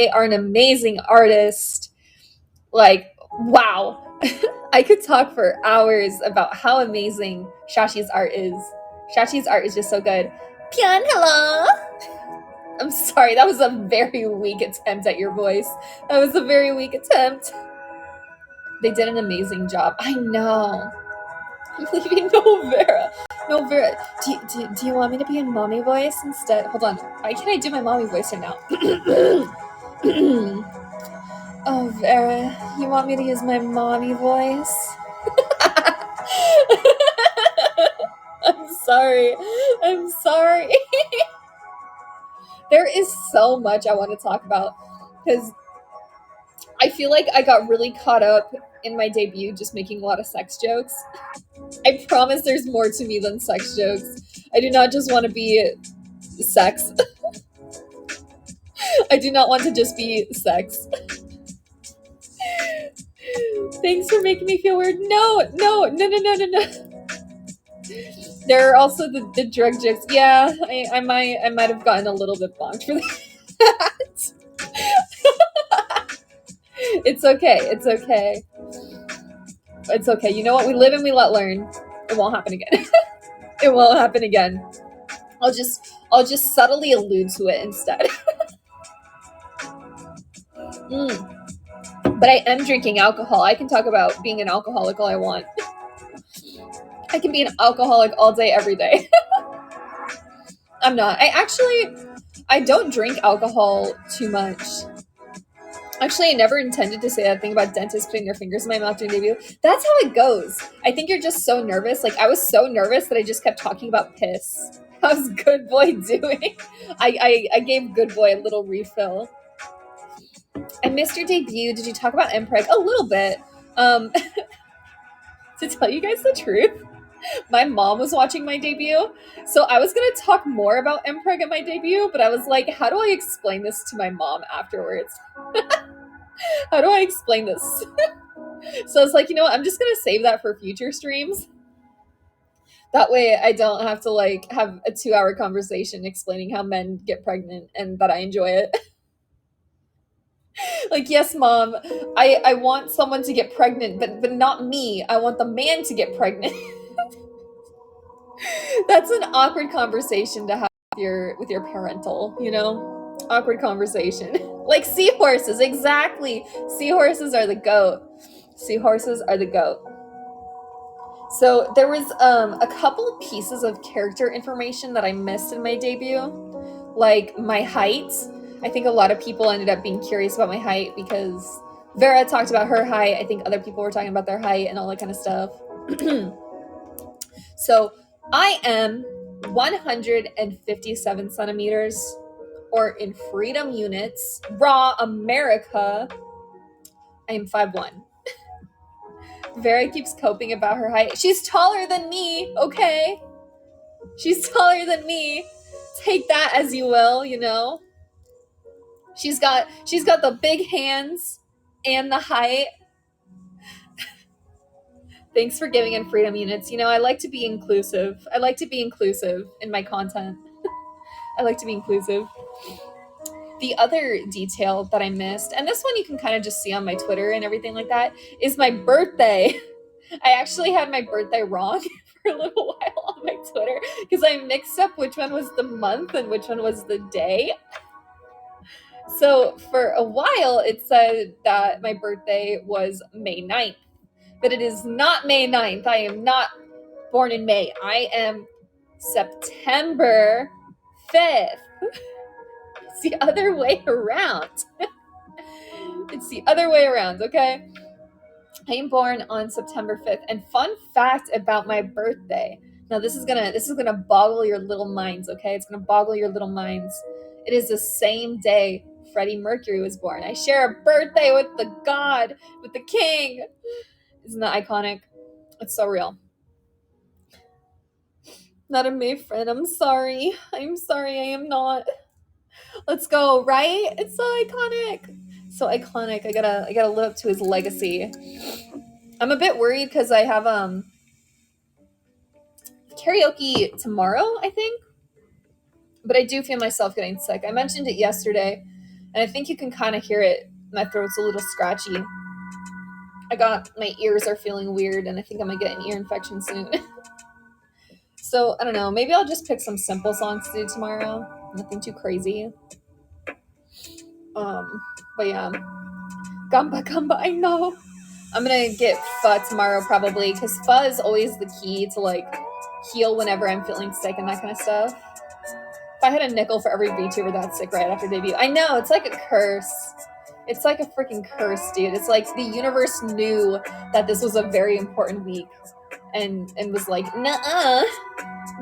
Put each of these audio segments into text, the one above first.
are an amazing artist. Like, wow. I could talk for hours about how amazing Shashi's art is. Shashi's art is just so good. Pian, hello! I'm sorry, that was a very weak attempt at your voice. That was a very weak attempt. They did an amazing job. I know. I'm leaving Novera. Novera, do you want me to be in mommy voice instead? Hold on. Why can't I do my mommy voice right now? Oh, Vera, you want me to use my mommy voice? I'm sorry. I'm sorry. There is so much I want to talk about because I feel like I got really caught up in my debut just making a lot of sex jokes. I promise there's more to me than sex jokes. I do not just want to be sex. I do not want to just be sex. Thanks for making me feel weird. No. There are also the drug jokes. Yeah, I might have gotten a little bit bonked for that. It's okay. It's okay. It's okay. You know what? We live and we let learn. It won't happen again. It won't happen again. I'll just subtly allude to it instead. But I am drinking alcohol. I can talk about being an alcoholic all I want. I can be an alcoholic all day, every day. I'm not. I don't drink alcohol too much. Actually, I never intended to say that thing about dentists putting their fingers in my mouth during debut. That's how it goes. I think you're just so nervous. Like, I was so nervous that I just kept talking about piss. How's Good Boy doing? I gave Good Boy a little refill. I missed your debut. Did you talk about Mpreg? A little bit. To tell you guys the truth, my mom was watching my debut, so I was going to talk more about Mpreg at my debut, but I was like, how do I explain this to my mom afterwards? How do I explain this? So I was like, you know what? I'm just going to save that for future streams. That way I don't have to like have a 2-hour conversation explaining how men get pregnant and that I enjoy it. Like, yes, mom, I want someone to get pregnant, but not me. I want the man to get pregnant. That's an awkward conversation to have with your parental, you know? Awkward conversation. Like seahorses, exactly. Seahorses are the goat. Seahorses are the goat. So there was a couple pieces of character information that I missed in my debut. Like my height. I think a lot of people ended up being curious about my height because Vera talked about her height. I think other people were talking about their height and all that kind of stuff. So I am 157 centimeters, or in freedom units, raw America, I am 5'1". Vera keeps coping about her height. She's taller than me, okay? She's taller than me. Take that as you will, you know? She's got the big hands and the height. Thanks for giving in freedom units. You know, I like to be inclusive. I like to be inclusive in my content. I like to be inclusive. The other detail that I missed, and this one you can kind of just see on my Twitter and everything like that, is my birthday. I actually had my birthday wrong for a little while on my Twitter because I mixed up which one was the month and which one was the day. So for a while, it said that my birthday was May 9th, but it is not May 9th. I am not born in May. I am September 5th. It's the other way around. It's the other way around, okay? I am born on September 5th. And fun fact about my birthday. Now this is gonna boggle your little minds, okay? It's gonna boggle your little minds. It is the same day Freddie Mercury was born. I share a birthday with the god, with the king. Isn't that iconic? It's so real. Not a May friend. I'm sorry. I am not. Let's go, right? It's so iconic. So iconic. I gotta live up to his legacy. I'm a bit worried because I have karaoke tomorrow, I think. But I do feel myself getting sick. I mentioned it yesterday. And I think you can kind of hear it. My throat's a little scratchy. My ears are feeling weird, and I think I'm gonna get an ear infection soon. So I don't know. Maybe I'll just pick some simple songs to do tomorrow. Nothing too crazy. But yeah, gamba gamba. I know. I'm gonna get pho tomorrow probably, because pho is always the key to like heal whenever I'm feeling sick and that kind of stuff. If I had a nickel for every VTuber that's sick right after debut, I know, it's like a curse. It's like a freaking curse, dude. It's like the universe knew that this was a very important week and was like, nuh-uh.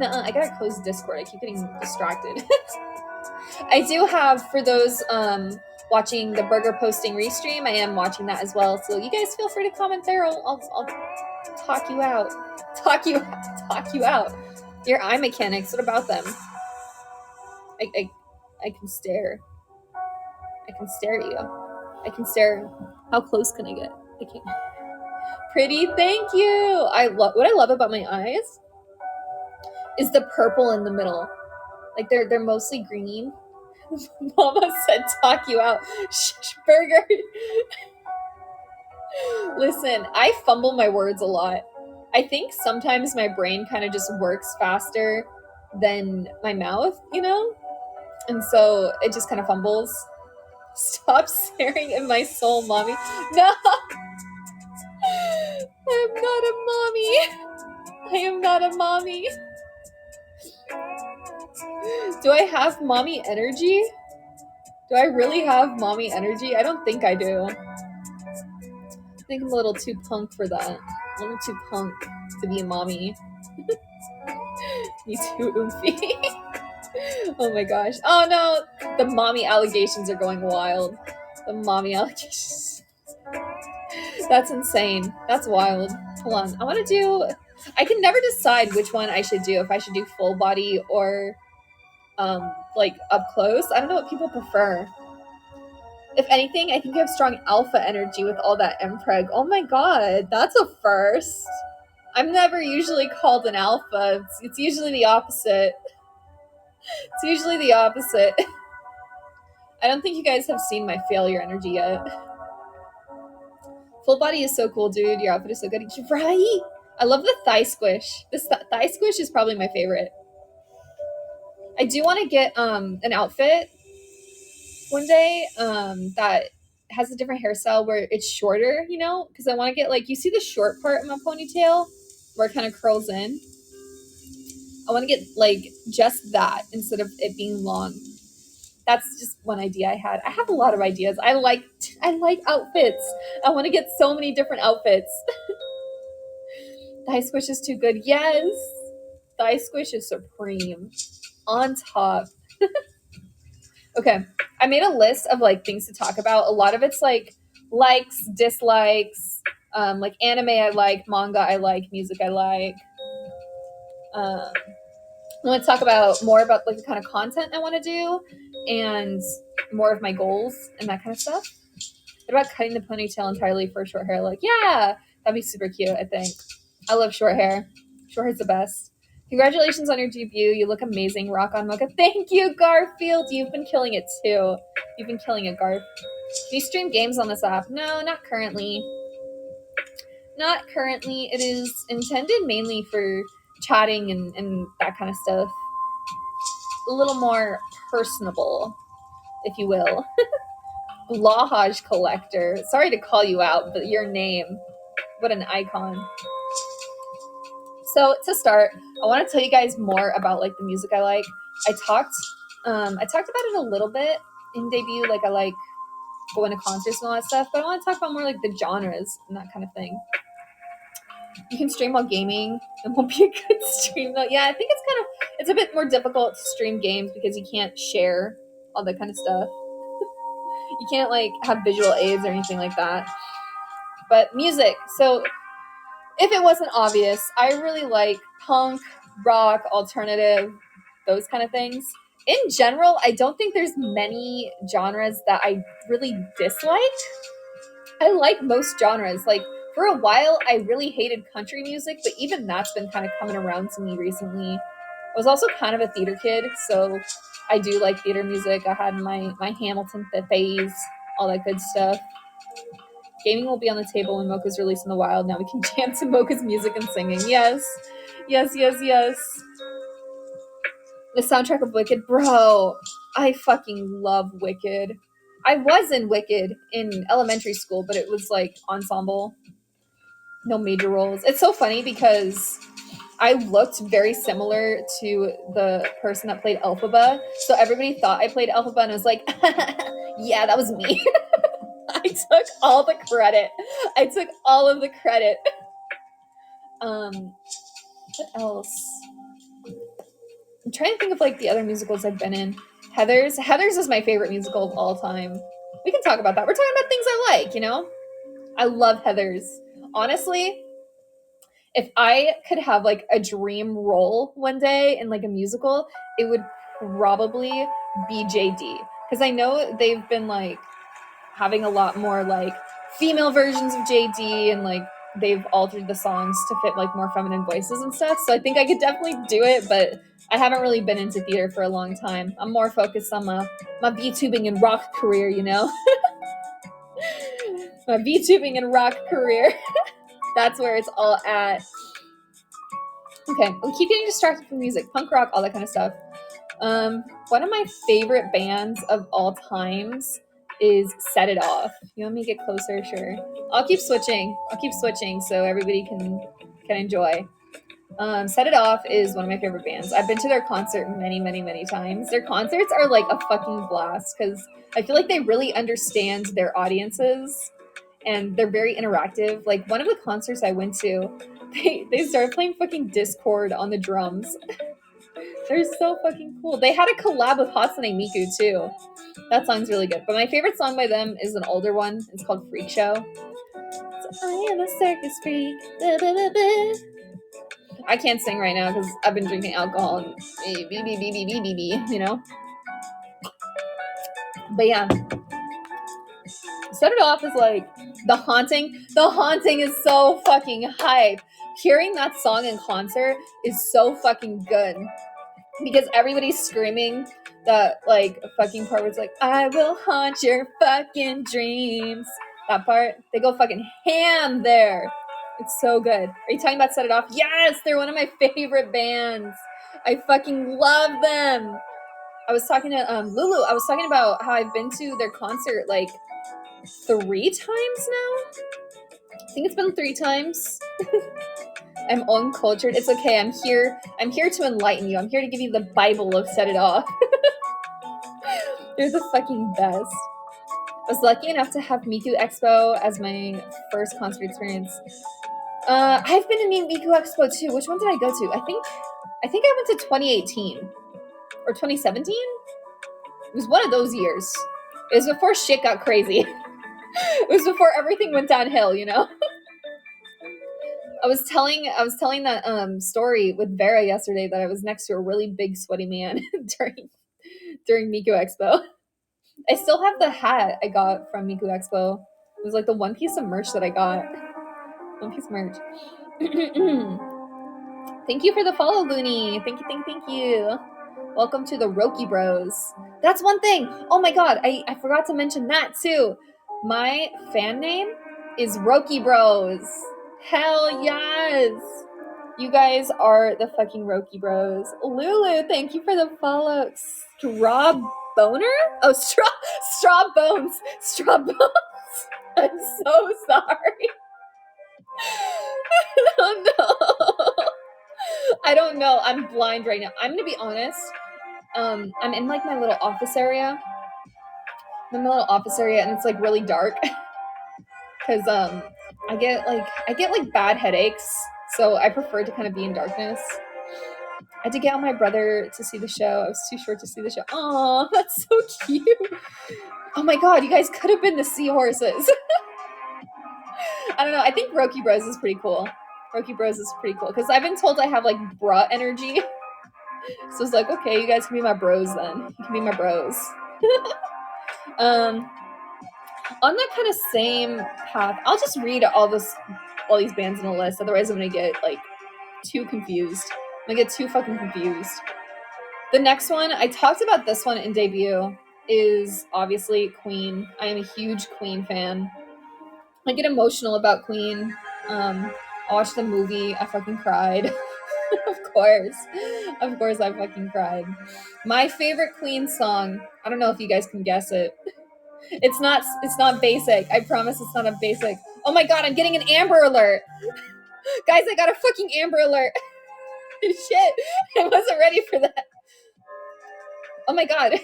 I gotta close Discord. I keep getting distracted. I do have, for those watching the burger posting restream, I am watching that as well. So you guys feel free to comment there. I'll talk you out. Talk you out. Your eye mechanics, what about them? I can stare. I can stare at you. I can stare. How close can I get? I can't. Pretty, thank you. What I love about my eyes is the purple in the middle. Like they're mostly green. Mama said talk you out. Shh, burger. Listen, I fumble my words a lot. I think sometimes my brain kind of just works faster than my mouth, you know? And so it just kind of fumbles. Stop staring at my soul, mommy. No! I'm not a mommy. I am not a mommy. Do I have mommy energy? Do I really have mommy energy? I don't think I do. I think I'm a little too punk for that. A little too punk to be a mommy. Me too, Oomphy. Oh my gosh. Oh no! The mommy allegations are going wild. The mommy allegations. That's insane. That's wild. Hold on. I can never decide which one I should do. If I should do full body or like up close. I don't know what people prefer. If anything, I think you have strong alpha energy with all that impreg. Oh my god, that's a first. I'm never usually called an alpha. It's usually the opposite. It's usually the opposite. I don't think you guys have seen my failure energy yet. Full body is so cool, dude. Your outfit is so good. You're right. I love the thigh squish. This thigh squish is probably my favorite. I do want to get an outfit one day that has a different hairstyle where it's shorter, you know? Because I want to get, like, you see the short part of my ponytail where it kind of curls in? I want to get, like, just that instead of it being long. That's just one idea I had. I have a lot of ideas. I like outfits. I want to get so many different outfits. Thigh squish is too good. Yes. Thigh squish is supreme. On top. Okay. I made a list of like things to talk about. A lot of it's like likes, dislikes, like anime I like, manga I like, music I like. I want to talk about more about like the kind of content I want to do and more of my goals and that kind of stuff. What about cutting the ponytail entirely for short hair? Like, yeah, that'd be super cute, I think. I love short hair. Short hair's the best. Congratulations on your debut. You look amazing. Rock on, Moka. Thank you, Garfield. You've been killing it, too. You've been killing it, Garf. Do you stream games on this app? No, not currently. Not currently. It is intended mainly for chatting and that kind of stuff. A little more personable, if you will. Blahaj Collector. Sorry to call you out, but your name. What an icon. So to start, I want to tell you guys more about like the music I like. I talked about it a little bit in debut, like I like going to concerts and all that stuff, but I want to talk about more like the genres and that kind of thing. You can stream while gaming. It won't be a good stream though. Yeah, I think it's a bit more difficult to stream games because you can't share all that kind of stuff. You can't like have visual aids or anything like that. But music. So if it wasn't obvious, I really like punk, rock, alternative, those kind of things. In general, I don't think there's many genres that I really dislike. I like most genres. Like, for a while, I really hated country music, but even that's been kind of coming around to me recently. was also kind of a theater kid, so I do like theater music. I had my Hamilton phase, all that good stuff. Gaming will be on the table when Mocha's released in the wild. Now we can jam to Mocha's music and singing. Yes. Yes, yes, yes. The soundtrack of Wicked. Bro, I fucking love Wicked. I was in Wicked in elementary school, but it was like ensemble. No major roles. It's so funny because I looked very similar to the person that played Elphaba. So everybody thought I played Elphaba and I was like, yeah, that was me. I took all the credit. I took all of the credit. What else? I'm trying to think of like the other musicals I've been in. Heathers is my favorite musical of all time. We can talk about that. We're talking about things I like, you know? I love Heathers. Honestly, if I could have like a dream role one day in like a musical, it would probably be JD. Because I know they've been like having a lot more like female versions of JD and like they've altered the songs to fit like more feminine voices and stuff. So I think I could definitely do it, but I haven't really been into theater for a long time. I'm more focused on my VTubing and rock career, you know? My VTubing and rock career. That's where it's all at. Okay, we keep getting distracted from music, punk rock, all that kind of stuff. One of my favorite bands of all times is Set It Off. You want me to get closer? Sure. I'll keep switching so everybody can enjoy. Set It Off is one of my favorite bands. I've been to their concert many, many, many times. Their concerts are like a fucking blast because I feel like they really understand their audiences and they're very interactive. Like one of the concerts I went to, they started playing fucking Discord on the drums. They're so fucking cool. They had a collab with Hatsune Miku too. That song's really good. But my favorite song by them is an older one. It's called Freak Show. So I am a circus freak. Da, da, da, da. I can't sing right now because I've been drinking alcohol and you know? But yeah. Set It Off is like The Haunting. The Haunting is so fucking hype. Hearing that song in concert is so fucking good. Because everybody's screaming that like fucking part where it's like, I will haunt your fucking dreams. That part, they go fucking ham there. It's so good. Are you talking about Set It Off? Yes, they're one of my favorite bands. I fucking love them. I was talking to Lulu. I was talking about how I've been to their concert like 3 times now. I think it's been 3 times. I'm uncultured. It's okay. I'm here to enlighten you. I'm here to give you the Bible of Set It Off. They're the fucking best. I was lucky enough to have Miku Expo as my first concert experience. I've been in Miku Expo too. Which one did I go to? I think I went to 2018 or 2017. It was one of those years. It was before shit got crazy. It was before everything went downhill, you know? I was telling that story with Vera yesterday that I was next to a really big sweaty man during Miku Expo. I still have the hat I got from Miku Expo. It was like the one piece of merch that I got. One piece merch. Thank you for the follow, Looney. Thank you. Welcome to the Roki Bros. That's one thing. Oh my god, I forgot to mention that too. My fan name is Roki Bros. Hell yes. You guys are the fucking Roki Bros. Lulu, thank you for the follow. Straw Boner? Oh, Straw Bones. Straw Bones. I'm so sorry. Oh no. I don't know. I'm blind right now. I'm gonna be honest. I'm in like my little office area. I'm in my little office area and it's like really dark. Cause I get like bad headaches. So I prefer to kind of be in darkness. I had to get on my brother to see the show. I was too short to see the show. Aw, that's so cute. Oh my god, you guys could have been the seahorses. I don't know. I think Roki Bros is pretty cool. Roki Bros is pretty cool. Because I've been told I have like bra energy. So it's like, okay, you guys can be my bros then. You can be my bros. On that kind of same path, I'll just read all these bands in a list. Otherwise, I'm gonna get like too confused. I get too fucking confused. The next one, I talked about this one in debut, is obviously Queen. I am a huge Queen fan. I get emotional about Queen. I watched the movie. I fucking cried. Of course I fucking cried. My favorite Queen song, I don't know if you guys can guess it. It's not basic. I promise it's not a basic. Oh my god, I'm getting an Amber Alert. Guys, I got a fucking Amber Alert. Shit, I wasn't ready for that. Oh my god.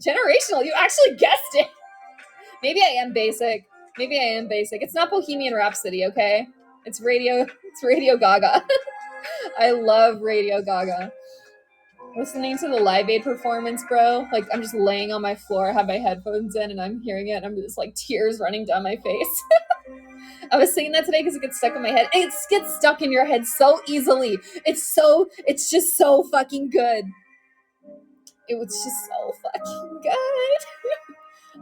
Generational, you actually guessed it. Maybe I am basic. It's not Bohemian Rhapsody, okay? It's Radio Gaga. I love Radio Gaga. Listening to the Live Aid performance, bro. Like, I'm just laying on my floor, I have my headphones in, and I'm hearing it, and I'm just like tears running down my face. I was singing that today because it gets stuck in my head. It gets stuck in your head so easily. It's just so fucking good. It was just so fucking good.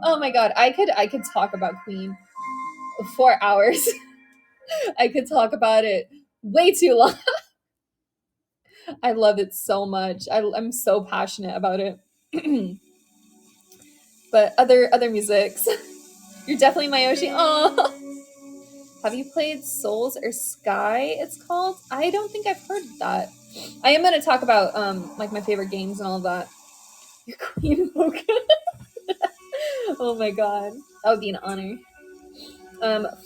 Oh my god, I could talk about Queen 4 hours. I could talk about it way too long. I love it so much. I'm so passionate about it. But other musics. You're definitely my Yoshi. Oh. Have you played Souls or Sky? It's called. I don't think I've heard that. I am gonna talk about like my favorite games and all of that. Your Queen Moka. Oh my god, that would be an honor.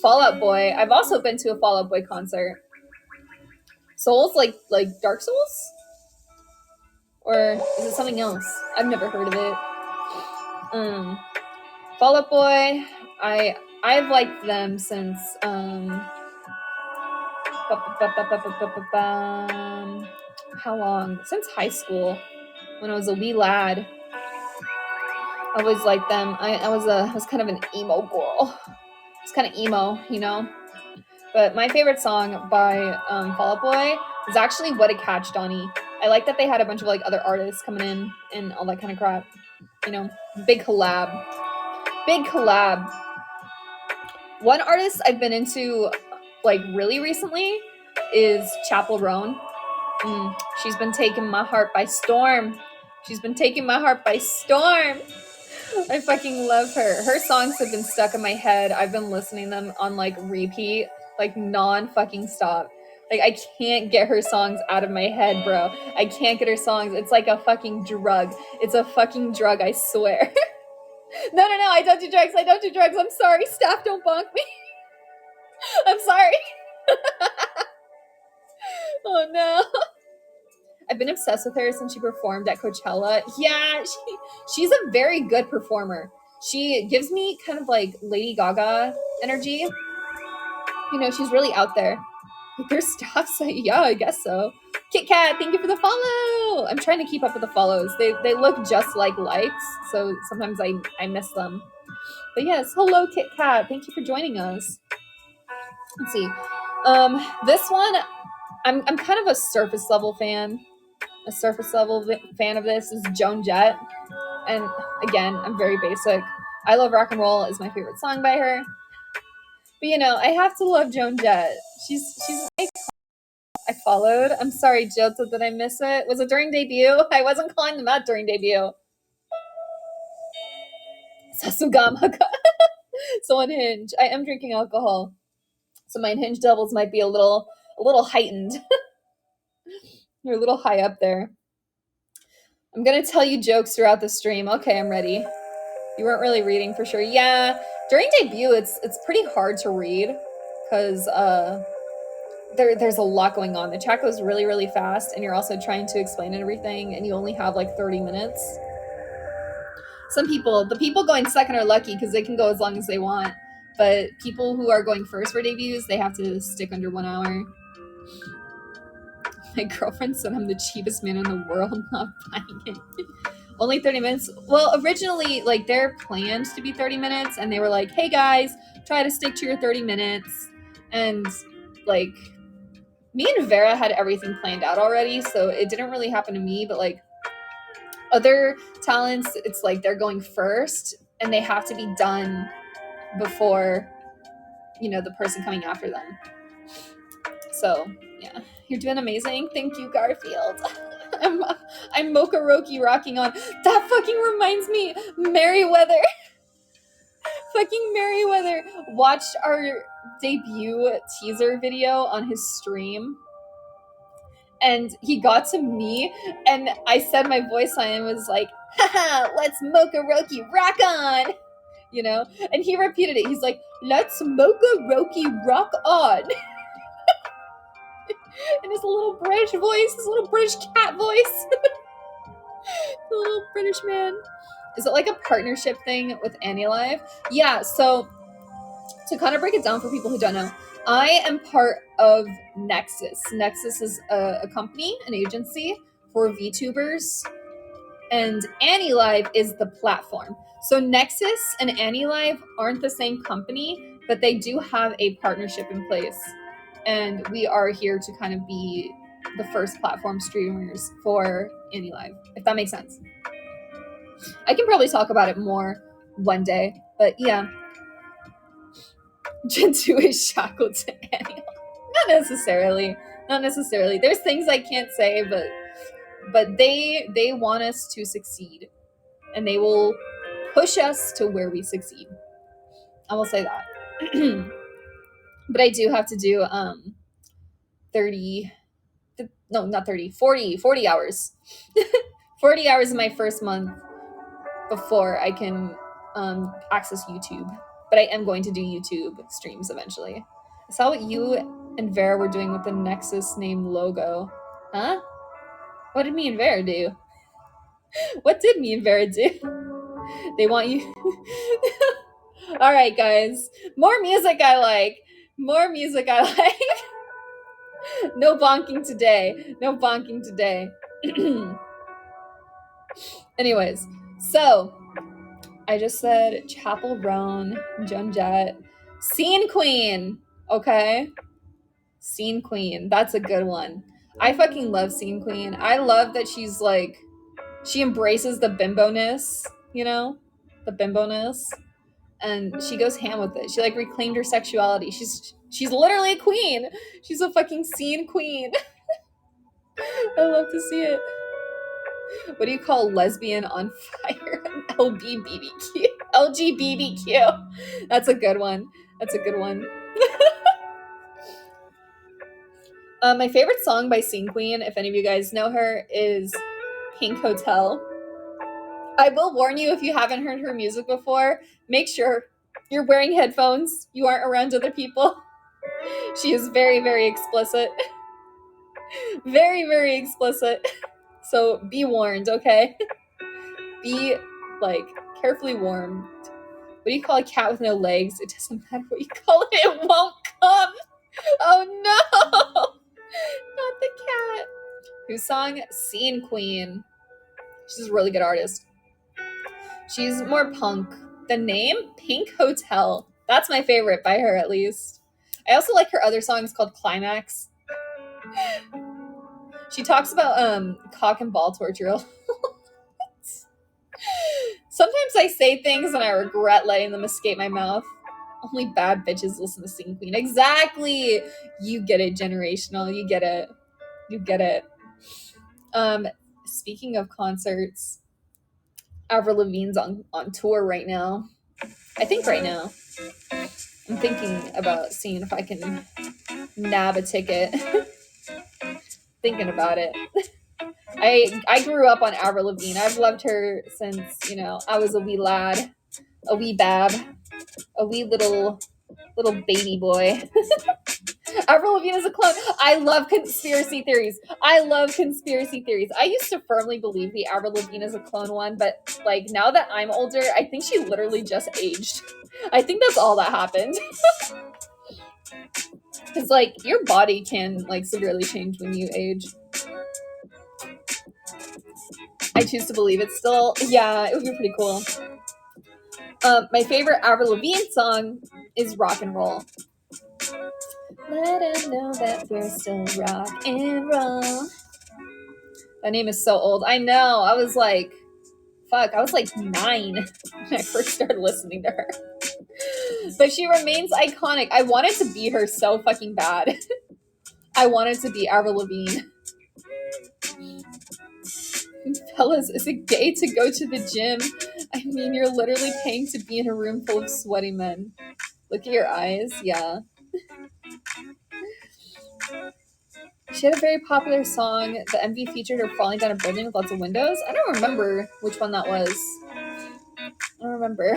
Fall Out Boy. I've also been to a Fall Out Boy concert. Souls, like Dark Souls, or is it something else? I've never heard of it. Fall Out Boy. I've liked them since how long? Since high school, when I was a wee lad. I always liked them. I was kind of an emo girl. It's kind of emo, you know. But my favorite song by Fall Out Boy is actually "What a Catch, Donnie." I like that they had a bunch of like other artists coming in and all that kind of crap. You know, big collab. One artist I've been into like really recently is Chapel Roan. She's been taking my heart by storm. I fucking love her. Her songs have been stuck in my head. I've been listening them on like repeat, like non-fucking stop. Like I can't get her songs out of my head, bro. I can't get her songs. It's like a fucking drug. It's a fucking drug, I swear. No, I don't do drugs. I'm sorry. Staff, don't bonk me. I'm sorry. Oh no. I've been obsessed with her since she performed at Coachella. Yeah, she's a very good performer. She gives me kind of like Lady Gaga energy. You know, she's really out there. Like their staff say, yeah, I guess so. Kit Kat, thank you for the follow. I'm trying to keep up with the follows. They look just like likes, so sometimes I miss them. But yes, hello Kit Kat. Thank you for joining us. Let's see. This one, I'm kind of a surface level fan. A surface level fan of this is Joan Jett. And again, I'm very basic. I Love Rock and Roll is my favorite song by her. But you know, I have to love Joan Jett. She's an icon. I followed. I'm sorry, Jota, did I miss it? Was it during debut? I wasn't calling them out during debut. Sasugama. So on Hinge, I am drinking alcohol. So my Hinge levels might be a little heightened. You're a little high up there. I'm gonna tell you jokes throughout the stream. Okay, I'm ready. You weren't really reading for sure. Yeah, during debut, it's pretty hard to read because there's a lot going on. The chat goes really, really fast, and you're also trying to explain everything, and you only have like 30 minutes. The people going second are lucky because they can go as long as they want. But people who are going first for debuts, they have to stick under 1 hour. My girlfriend said I'm the cheapest man in the world, not buying it. Only 30 minutes. Well, originally, like, they're planned to be 30 minutes, and they were like, hey guys, try to stick to your 30 minutes. And, like, me and Vera had everything planned out already, so it didn't really happen to me, but, like, other talents, it's like they're going first, and they have to be done before, you know, the person coming after them. So, yeah. You're doing amazing. Thank you, Garfield. I'm Moka Roki rocking on. That fucking reminds me, Merryweather. Fucking Merryweather watched our debut teaser video on his stream. And he got to me, and I said my voice line and was like, haha, let's Moka Roki rock on. You know? And he repeated it. He's like, let's Moka Roki rock on. And his little British voice, his little British cat voice. The little British man. Is it like a partnership thing with AniLive? Yeah, so to kind of break it down for people who don't know, I am part of Nexas. Nexas is a company, an agency for VTubers, and AniLive is the platform. So Nexas and AniLive aren't the same company, but they do have a partnership in place. And we are here to kind of be the first platform streamers for AniLive, if that makes sense. I can probably talk about it more one day, but yeah. Gen 2 is shackled to AniLive. Not necessarily. Not necessarily. There's things I can't say, but they want us to succeed. And they will push us to where we succeed. I will say that. But I do have to do 40 hours. 40 hours in my first month before I can access YouTube. But I am going to do YouTube streams eventually. I saw what you and Vera were doing with the Nexus name logo. Huh? What did me and Vera do? What did me and Vera do? They want you... All right, guys. More music I like. More music I like. No bonking today. No bonking today. Anyways, so I just said Chapel Roan, Joan Jett, Scene Queen. Okay? Scene Queen. That's a good one. I fucking love Scene Queen. I love that she's like, she embraces the bimbo-ness, you know? The bimbo-ness. And she goes ham with it. She like reclaimed her sexuality. She's literally a queen. She's a fucking scene queen. I love to see it. What do you call lesbian on fire? LGBTQ. LGBTQ. That's a good one. That's a good one. My favorite song by Scene Queen, if any of you guys know her, is Pink Hotel. I will warn you, if you haven't heard her music before, make sure you're wearing headphones. You aren't around other people. She is very, very explicit. Very, very explicit. So be warned, okay? Be, like, carefully warned. What do you call a cat with no legs? It doesn't matter what you call it. It won't come. Oh, no. Not the cat. Who sang Scene Queen. She's a really good artist. She's more punk. The name? Pink Hotel. That's my favorite by her, at least. I also like her other songs called Climax. She talks about cock and ball torture a lot. Sometimes I say things and I regret letting them escape my mouth. Only bad bitches listen to Scene Queen. Exactly. You get it, generational. You get it. You get it. Speaking of concerts, Avril Lavigne's on tour right now. I think right now. I'm thinking about seeing if I can nab a ticket. Thinking about it. I grew up on Avril Lavigne. I've loved her since, you know, I was a wee lad, a wee bab, a wee little baby boy. Avril Lavigne is a clone. I love conspiracy theories. I love conspiracy theories. I used to firmly believe the Avril Lavigne is a clone one, but like now that I'm older, I think she literally just aged. I think that's all that happened. Because like your body can like severely change when you age. I choose to believe it still. Yeah, it would be pretty cool. My favorite Avril Lavigne song is Rock and Roll. Let them know that we're still rock and roll. That name is so old. I know. I was like, fuck, I was like 9 when I first started listening to her. But she remains iconic. I wanted to be her so fucking bad. I wanted to be Avril Lavigne. Fellas, is it gay to go to the gym? I mean, you're literally paying to be in a room full of sweaty men. Look at your eyes. Yeah. She had a very popular song. The MV featured her falling down a building with lots of windows. I don't remember which one that was. I don't remember.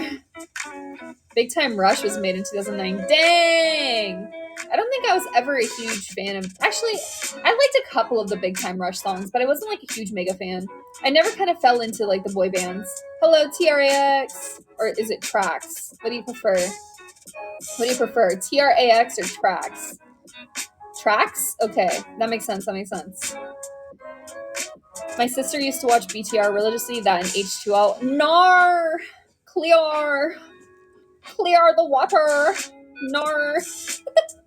Big Time Rush was made in 2009. Dang! I don't think I was ever a huge fan of... Actually, I liked a couple of the Big Time Rush songs, but I wasn't like a huge mega fan. I never kind of fell into like the boy bands. Hello, TRAX! Or is it Trax? What do you prefer? What do you prefer? TRAX or Trax? Trax? Okay, that makes sense. That makes sense. My sister used to watch BTR religiously, that and H2O. Nar! Clear! Clear the water! Nar!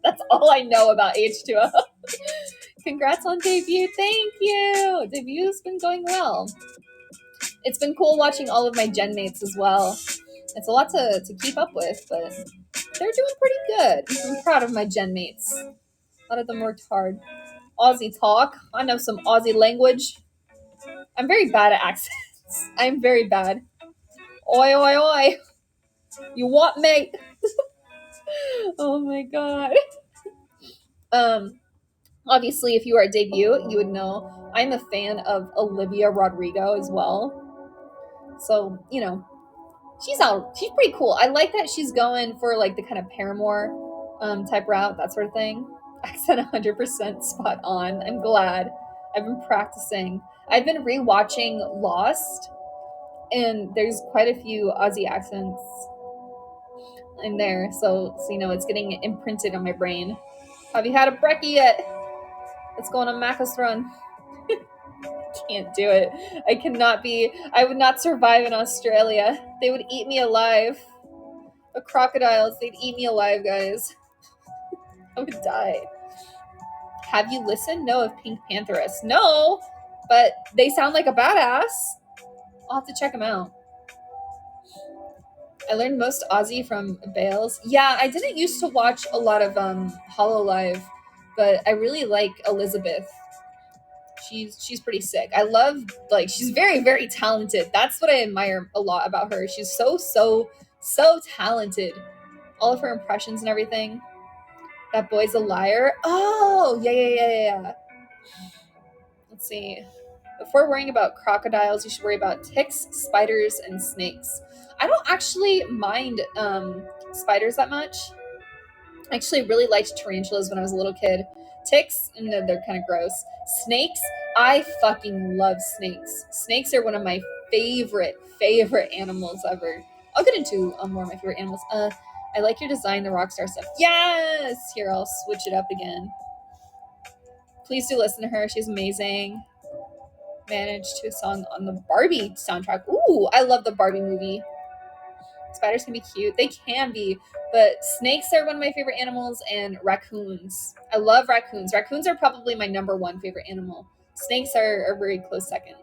That's all I know about H2O. Congrats on debut. Thank you. Debut's been going well. It's been cool watching all of my gen mates as well. It's a lot to keep up with, but they're doing pretty good. I'm proud of my gen mates. A lot of them worked hard. Aussie talk. I know some Aussie language. I'm very bad at accents. I'm very bad. Oi, oi, oi. You what, mate? Oh my god. Obviously, if you are a debut, you would know I'm a fan of Olivia Rodrigo as well. So, you know, she's pretty cool. I like that she's going for like the kind of Paramore type route, that sort of thing. Accent 100% spot on. I'm glad. I've been practicing. I've been rewatching Lost, and there's quite a few Aussie accents in there. So you know, it's getting imprinted on my brain. Have you had a brekkie yet? Let's go on a Macca's run. Can't do it. I would not survive in Australia. They would eat me alive. The crocodiles, they'd eat me alive, guys. I would die. Have you listened? No, of Pink Pantheress. No, but they sound like a badass. I'll have to check them out. I learned most Aussie from Bales. Yeah, I didn't used to watch a lot of AniLive, but I really like Elizabeth. She's pretty sick. I love, like, she's very, very talented. That's what I admire a lot about her. She's so talented. All of her impressions and everything. That boy's a liar. Oh, yeah. Let's see. Before worrying about crocodiles, you should worry about ticks, spiders, and snakes. I don't actually mind spiders that much. I actually really liked tarantulas when I was a little kid. Ticks, no, they're kind of gross. Snakes, I fucking love snakes. Snakes are one of my favorite animals ever. I'll get into more of my favorite animals. I like your design, the Rockstar stuff. Yes! Here, I'll switch it up again. Please do listen to her. She's amazing. Managed to a song on the Barbie soundtrack. Ooh, I love the Barbie movie. Spiders can be cute. They can be, but snakes are one of my favorite animals, and raccoons. I love raccoons. Raccoons are probably my number one favorite animal. Snakes are a very close second.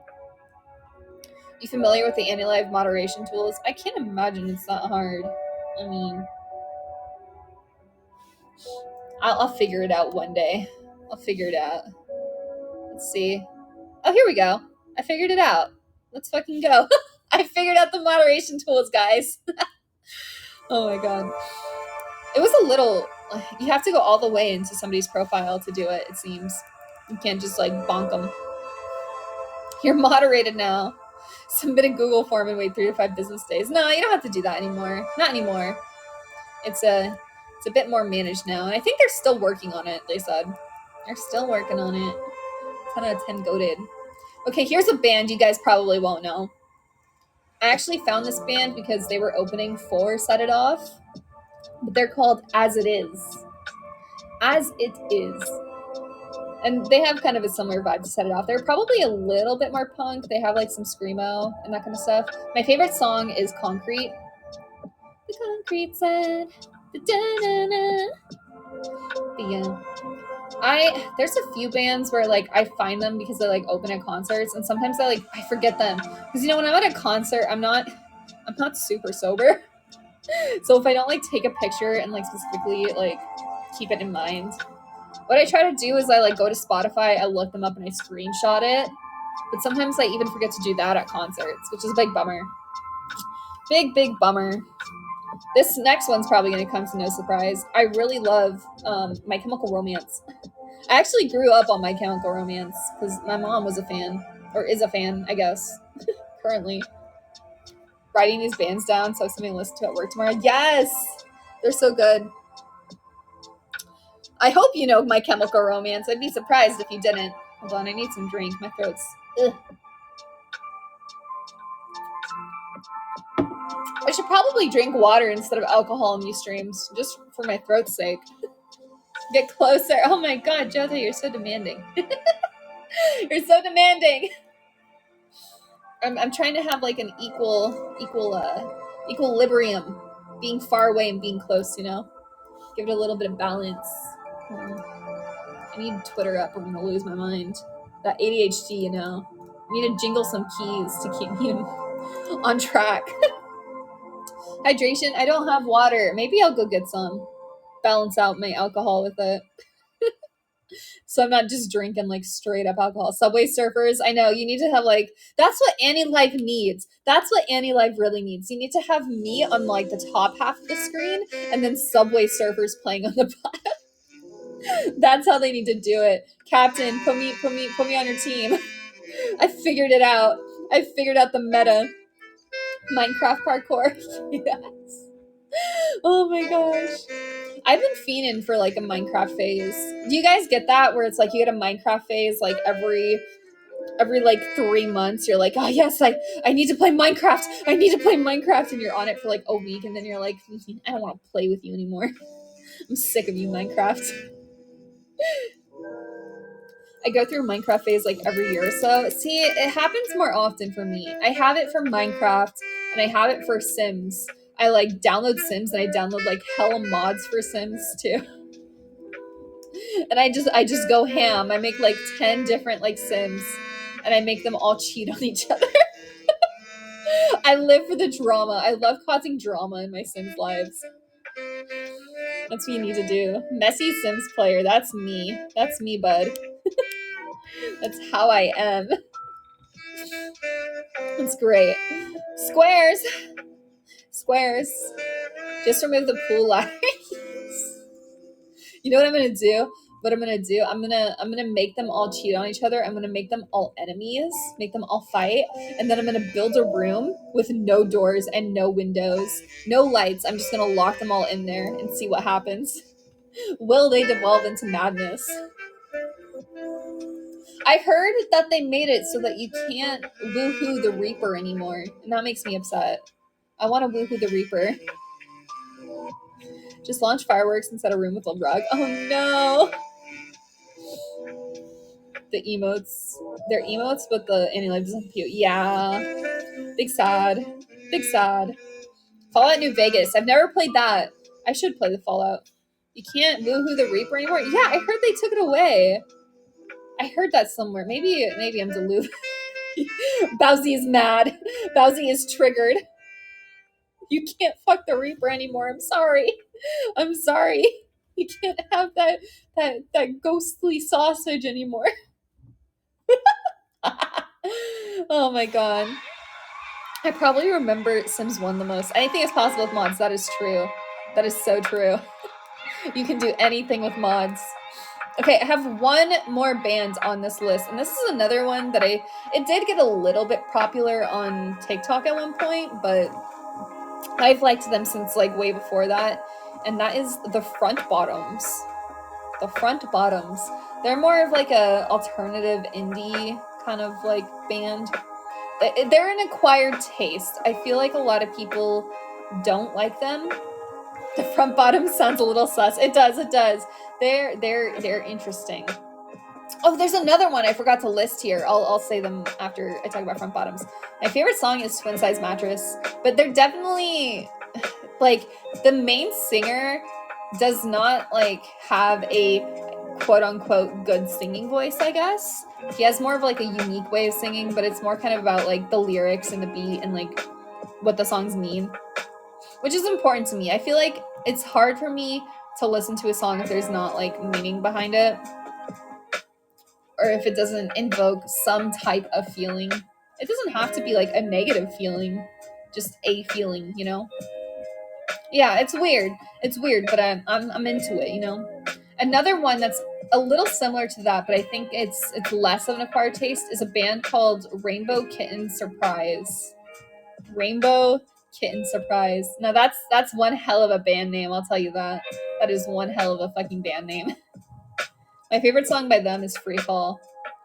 You familiar with the AniLive moderation tools? I can't imagine it's that hard. I mean, I'll figure it out one day. I'll figure it out. Let's see. Oh, here we go. I figured it out. Let's fucking go. I figured out the moderation tools, guys. Oh my god. It was a little... You have to go all the way into somebody's profile to do it seems. You can't just, like, bonk them. You're moderated now. Submit a Google form and wait 3 to 5 business days. No, you don't have to do that anymore. Not anymore. It's a bit more managed now. And I think they're still working on it, they said. They're still working on it. 10 out of 10 goated. Okay, here's a band you guys probably won't know. I actually found this band because they were opening for Set It Off. But they're called As It Is. As It Is. And they have kind of a similar vibe to Set It Off. They're probably a little bit more punk. They have like some screamo and that kind of stuff. My favorite song is Concrete. The concrete side. But yeah. There's a few bands where like I find them because they like open at concerts, and sometimes I forget them. Because you know, when I'm at a concert, I'm not super sober. So if I don't like take a picture and like specifically like keep it in mind, What I try to do is I like go to Spotify, I look them up and I screenshot it. But sometimes I even forget to do that at concerts, which is a big bummer. Big bummer. This next one's probably going to come to no surprise. I really love My Chemical Romance. I actually grew up on My Chemical Romance because my mom was a fan, or is a fan, I guess, currently. Writing these bands down so something to listen to at work tomorrow. Yes! They're so good. I hope you know My Chemical Romance. I'd be surprised if you didn't. Hold on, I need some drink. My throat's... Ugh. I should probably drink water instead of alcohol in these streams, just for my throat's sake. Get closer. Oh my god, Jota, you're so demanding. You're so demanding. I'm trying to have like an equilibrium, being far away and being close, you know? Give it a little bit of balance. I need Twitter up or I'm gonna lose my mind. That ADHD, you know? I need to jingle some keys to keep me on track. Hydration, I don't have water. Maybe I'll go get some. Balance out my alcohol with it. So I'm not just drinking like straight up alcohol. Subway Surfers, I know, you need to have like, that's what AniLive needs. That's what AniLive really needs. You need to have me on like the top half of the screen and then Subway Surfers playing on the bottom. That's how they need to do it. Captain, put me on your team. I figured it out. I figured out the meta. Minecraft parkour. Yes. Oh my gosh. I've been fiending for like a Minecraft phase. Do you guys get that where it's like you get a Minecraft phase like every like 3 months? You're like, oh yes, I need to play Minecraft. I need to play Minecraft, and you're on it for like a week, and then you're like, I don't want to play with you anymore. I'm sick of you, Minecraft. I go through a Minecraft phase like every year or so. See, it happens more often for me. I have it for Minecraft and I have it for Sims. I like download Sims and I download like hella mods for Sims too. And I just go ham. I make like 10 different like Sims and I make them all cheat on each other. I live for the drama. I love causing drama in my Sims lives. That's what you need to do. Messy Sims player. That's me. That's me, bud. That's how I am. That's great. Squares. Squares. Just remove the pool lights. You know what I'm gonna do? I'm gonna make them all cheat on each other. I'm gonna make them all enemies, make them all fight, and then I'm gonna build a room with no doors and no windows, no lights. I'm just gonna lock them all in there and see what happens. Will they devolve into madness? I heard that they made it so that you can't woohoo the Reaper anymore, and that makes me upset. I want to woohoo the Reaper. Just launch fireworks and set a room with a rug. Oh no! The emotes. They're emotes, but the AniLive doesn't compute. Yeah. Big sad. Big sad. Fallout New Vegas. I've never played that. I should play the Fallout. You can't woohoo the Reaper anymore? Yeah, I heard they took it away. I heard that somewhere. Maybe I'm deluded. Bowsy is mad. Bowsy is triggered. You can't fuck the Reaper anymore. I'm sorry. I'm sorry. You can't have that ghostly sausage anymore. Oh my god. I probably remember Sims 1 the most. Anything is possible with mods. That is true. That is so true. You can do anything with mods. Okay, I have one more band on this list, and this is another one that it did get a little bit popular on TikTok at one point, but I've liked them since like way before that, and that is the Front Bottoms. The Front Bottoms. They're more of like a alternative indie kind of like band. They're an acquired taste. I feel like a lot of people don't like them. The Front Bottoms sounds a little sus. It does. They're interesting. Oh, there's another one I forgot to list here. I'll say them after I talk about Front Bottoms. My favorite song is Twin Size Mattress, but they're definitely like the main singer does not like have a quote unquote good singing voice, I guess. He has more of like a unique way of singing, but it's more kind of about like the lyrics and the beat and like what the songs mean, which is important to me. I feel like it's hard for me to listen to a song if there's not like meaning behind it, or if it doesn't invoke some type of feeling. It doesn't have to be like a negative feeling, just a feeling, you know? Yeah, it's weird. It's weird, but I'm into it, you know? Another one that's a little similar to that, but I think it's less of an acquired taste, is a band called Rainbow Kitten Surprise. Rainbow Kitten Surprise. Now that's one hell of a band name, I'll tell you that. That is one hell of a fucking band name. My favorite song by them is Free Fall.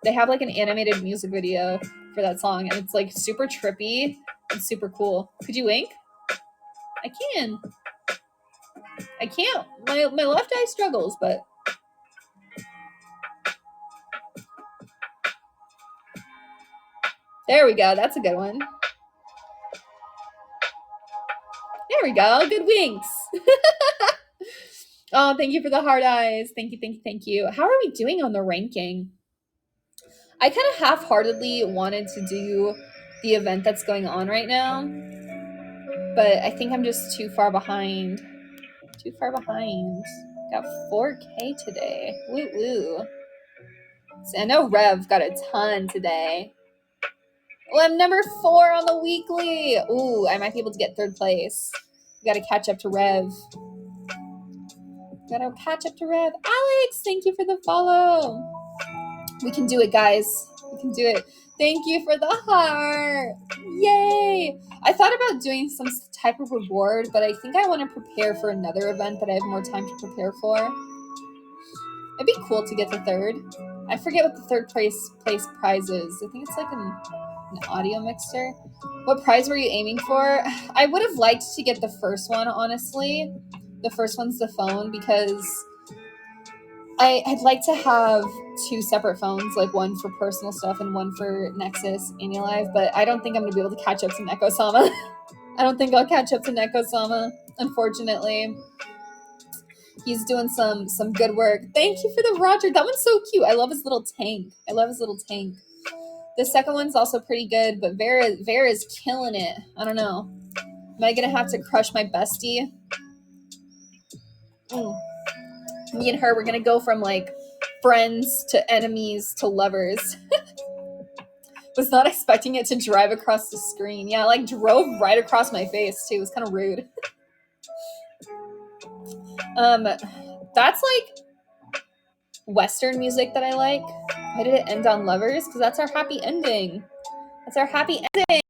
They have like an animated music video for that song, and it's like super trippy and super cool. Could you wink? I can. I can't. My left eye struggles, but there we go. That's a good one. There we go. Good winks. Oh, thank you for the hard eyes. Thank you, thank you, thank you. How are we doing on the ranking? I kind of half-heartedly wanted to do the event that's going on right now, but I think I'm just too far behind. Too far behind. Got 4K today. Woo woo. So I know Rev got a ton today. Well, I'm number 4 on the weekly. Ooh, I might be able to get 3rd place. We gotta catch up to Rev. Gotta catch up to Rev. Alex, thank you for the follow. We can do it, guys. We can do it. Thank you for the heart. Yay. I thought about doing some type of reward, but I think I want to prepare for another event that I have more time to prepare for. It'd be cool to get the 3rd. I forget what the 3rd place prize is. I think it's like an audio mixer. What prize were you aiming for? I would have liked to get the first one, honestly. The first one's the phone, because I'd like to have 2 separate phones, like one for personal stuff and one for Nexas, AniLive, but I don't think I'm going to be able to catch up to Neko-sama. I don't think I'll catch up to Neko-sama, unfortunately. He's doing some good work. Thank you for the Roger. That one's so cute. I love his little tank. The second one's also pretty good, but Vera's killing it. I don't know. Am I going to have to crush my bestie? Me and her, we're going to go from like friends to enemies to lovers. Was not expecting it to drive across the screen. Yeah, like drove right across my face too. It was kind of rude. That's like Western music that I like. Why did it end on lovers? Because that's our happy ending. That's our happy ending.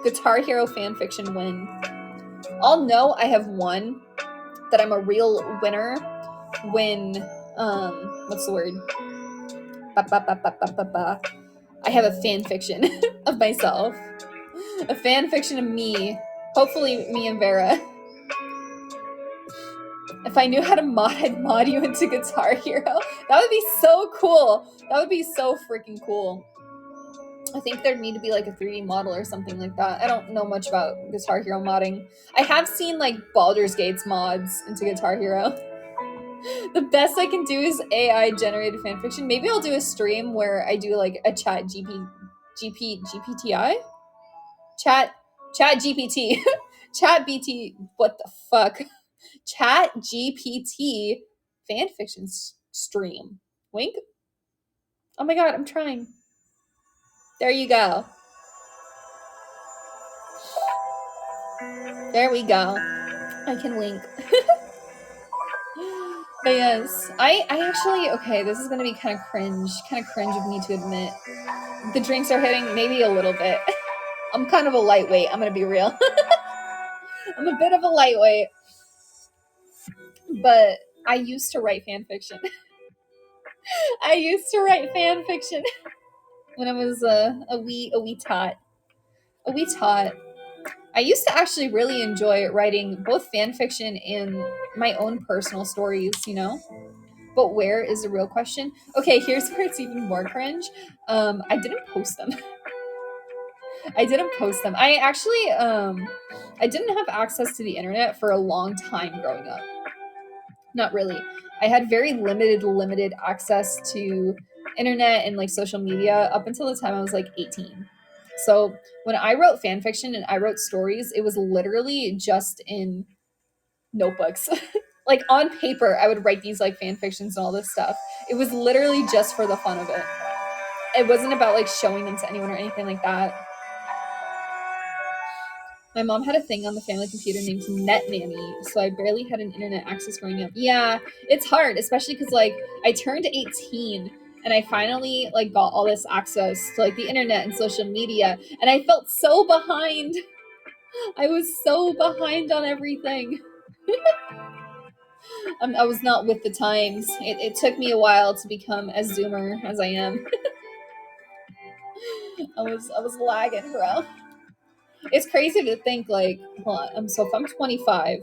Guitar Hero fanfiction win. I'll know I have won, that I'm a real winner, when what's the word? I have a fan fiction of myself. A fan fiction of me. Hopefully me and Vera. If I knew how to mod, I'd mod you into Guitar Hero. That would be so cool. That would be so freaking cool. I think there'd need to be like a 3D model or something like that. I don't know much about Guitar Hero modding. I have seen like Baldur's Gate's mods into Guitar Hero. The best I can do is AI generated fanfiction. Maybe I'll do a stream where I do like a chat GPTI? Chat GPT. Chat BT. What the fuck? Chat GPT fanfiction stream. Wink? Oh my god, I'm trying. There you go. There we go. I can wink. But yes, I actually, okay, this is gonna be kind of cringe of me to admit. The drinks are hitting maybe a little bit. I'm kind of a lightweight, I'm gonna be real. I'm a bit of a lightweight. But I used to write fan fiction. I used to write fan fiction when I was a wee tot. A wee tot. I used to actually really enjoy writing both fan fiction and my own personal stories, you know? But where is the real question? Okay, here's where it's even more cringe. I didn't post them. I actually, I didn't have access to the internet for a long time growing up. Not really. I had very limited access to internet and like social media up until the time I was like 18. So when I wrote fan fiction and I wrote stories, it was literally just in notebooks. Like on paper, I would write these like fan fictions and all this stuff. It was literally just for the fun of it. It wasn't about like showing them to anyone or anything like that. My mom had a thing on the family computer named Net Nanny, so I barely had an internet access growing up. Yeah, it's hard, especially because like I turned 18 and I finally like got all this access to like the internet and social media, and I felt so behind. I was so behind on everything. I was not with the times. It took me a while to become as Zoomer as I am. I was lagging, bro. It's crazy to think like, hold on. So if I'm 25,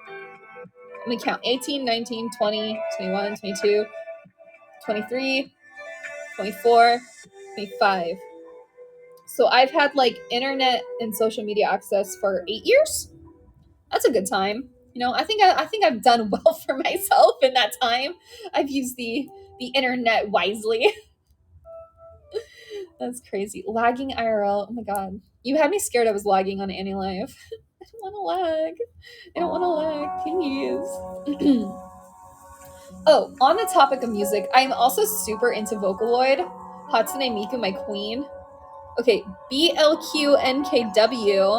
let me count: 18, 19, 20, 21, 22, 23, 24, 25. So I've had like internet and social media access for 8 years. That's a good time. You know, I think I've done well for myself in that time. I've used the internet wisely. That's crazy. Lagging IRL. Oh my god. You had me scared I was lagging on AniLive. I don't want to lag. I don't want to lag. Please. Oh, on the topic of music, I'm also super into Vocaloid. Hatsune Miku, my queen. Okay, BLQNKW.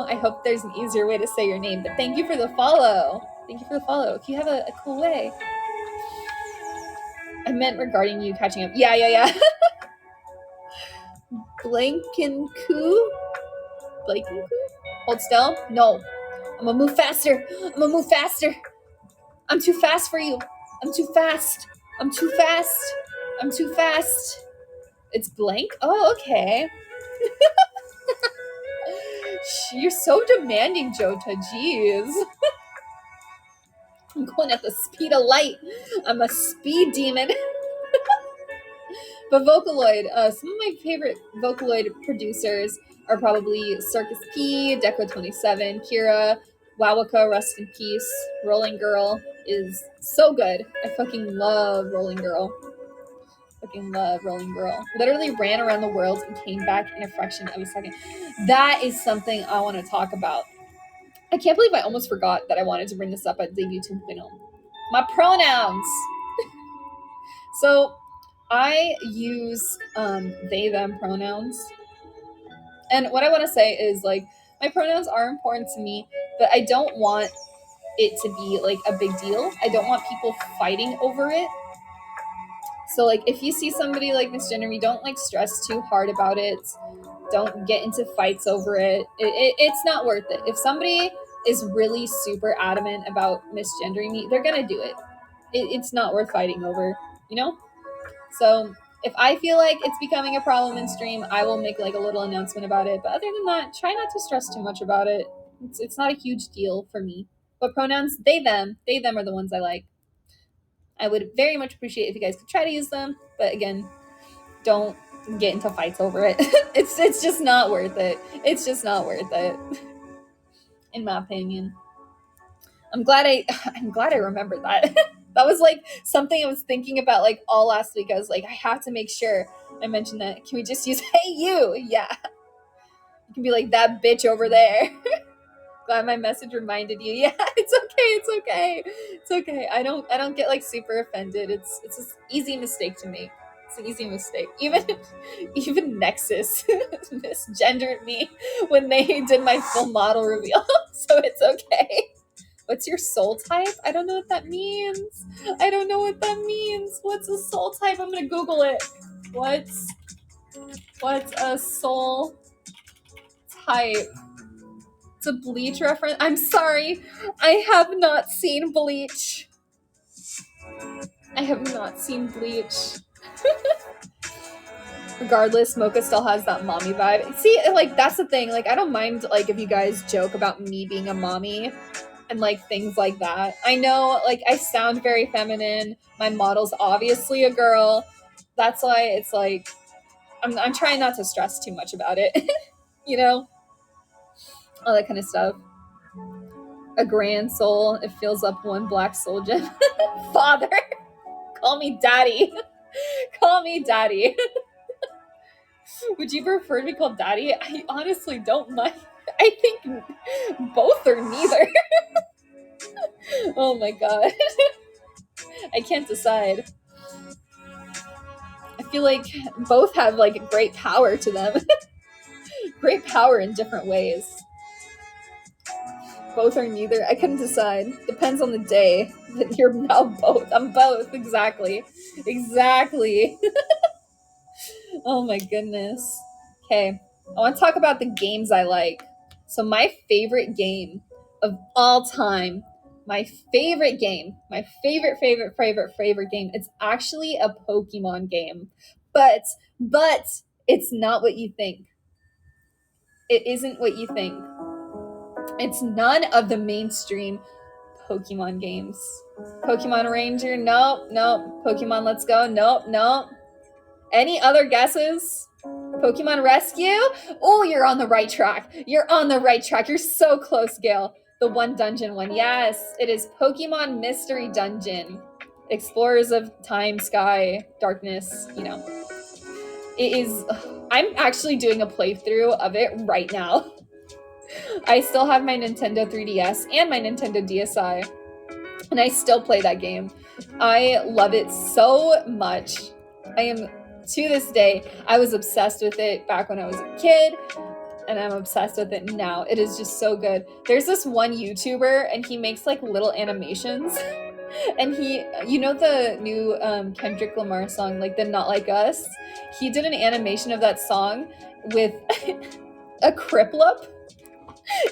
I hope there's an easier way to say your name, but thank you for the follow. Thank you for the follow. If you have a cool way. I meant regarding you catching up. Yeah. Blankinku? Blankinku? Hold still? No. I'm gonna move faster. I'm gonna move faster. I'm too fast for you. I'm too fast. I'm too fast. I'm too fast. It's blank? Oh, okay. You're so demanding, Jota. Jeez. I'm going at the speed of light. I'm a speed demon. But Vocaloid, some of my favorite Vocaloid producers are probably Circus P, Deco27, Kira, Wawaka, Rest in Peace. Rolling Girl is so good. I fucking love Rolling Girl. Fucking love Rolling Girl. Literally ran around the world and came back in a fraction of a second. That is something I want to talk about. I can't believe I almost forgot that I wanted to bring this up at Debut 2.0. My pronouns. So I use they, them pronouns. And what I want to say is like my pronouns are important to me, but I don't want it to be like a big deal. I don't want people fighting over it. So like if you see somebody like misgender me, don't like stress too hard about it. Don't get into fights over it. It's not worth it. If somebody is really super adamant about misgendering me, they're gonna do it. It's not worth fighting over, you know? So if I feel like it's becoming a problem in stream, I will make like a little announcement about it. But other than that, try not to stress too much about it. It's not a huge deal for me. But pronouns, they, them are the ones I like. I would very much appreciate if you guys could try to use them. But again, don't get into fights over it. It's just not worth it. It's just not worth it. In my opinion. I'm glad I remembered that. That was like something I was thinking about like all last week. I was like, I have to make sure I mention that. Can we just use hey you? Yeah. You can be like that bitch over there. Glad my message reminded you. Yeah, it's okay. I don't get like super offended. It's an easy mistake to make. It's an easy mistake. Even Nexas misgendered me when they did my full model reveal. So it's okay. What's your soul type? I don't know what that means. What's a soul type? I'm gonna Google it. What's a soul type? It's a Bleach reference. I'm sorry. I have not seen Bleach. Regardless, Moka still has that mommy vibe. See, like, that's the thing. Like, I don't mind, like, if you guys joke about me being a mommy and, like, things like that. I know, like, I sound very feminine. My model's obviously a girl. That's why it's, like, I'm trying not to stress too much about it. You know? All that kind of stuff. A grand soul. It fills up one black soul gem. Father. Call me daddy. Call me daddy. Would you prefer to be called daddy? I honestly don't mind. I think both or neither. Oh my god. I can't decide. I feel like both have like great power to them. Great power in different ways. Both or neither. I couldn't decide. Depends on the day. You're now both. I'm both. Exactly. Exactly. Oh my goodness. Okay. I want to talk about the games I like. So my favorite game of all time, my favorite game, my favorite game, it's actually a Pokemon game. But it's not what you think. It isn't what you think. It's none of the mainstream Pokemon games. Pokemon Ranger, nope. Pokemon Let's Go, nope. Any other guesses? Pokemon Rescue? Oh, you're on the right track. You're so close, Gail. The one dungeon one. Yes, it is Pokemon Mystery Dungeon. Explorers of Time, Sky, Darkness, It is... I'm actually doing a playthrough of it right now. I still have my Nintendo 3DS and my Nintendo DSi, and I still play that game. I love it so much. I am, to this day, I was obsessed with it back when I was a kid, and I'm obsessed with it now. It is just so good. There's this one YouTuber, and he makes like little animations. And he, the new Kendrick Lamar song, like the Not Like Us? He did an animation of that song with a Criplup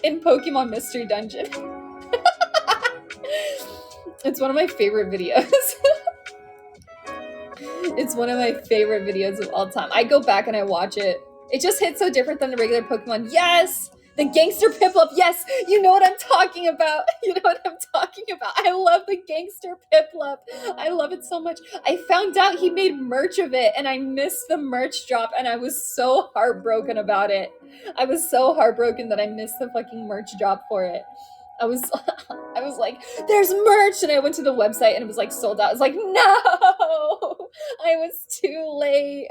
in Pokemon Mystery Dungeon. It's one of my favorite videos. It's one of my favorite videos of all time. I go back and I watch it. It just hits so different than the regular Pokemon. Yes! The gangster Piplup. Yes! You know what I'm talking about. I love the gangster Piplup. I love it so much. I found out he made merch of it, and I missed the merch drop, and I was so heartbroken about it. I was so heartbroken that I missed the fucking merch drop for it. I was like, there's merch, and I went to the website and it was like sold out. I was like, no, I was too late.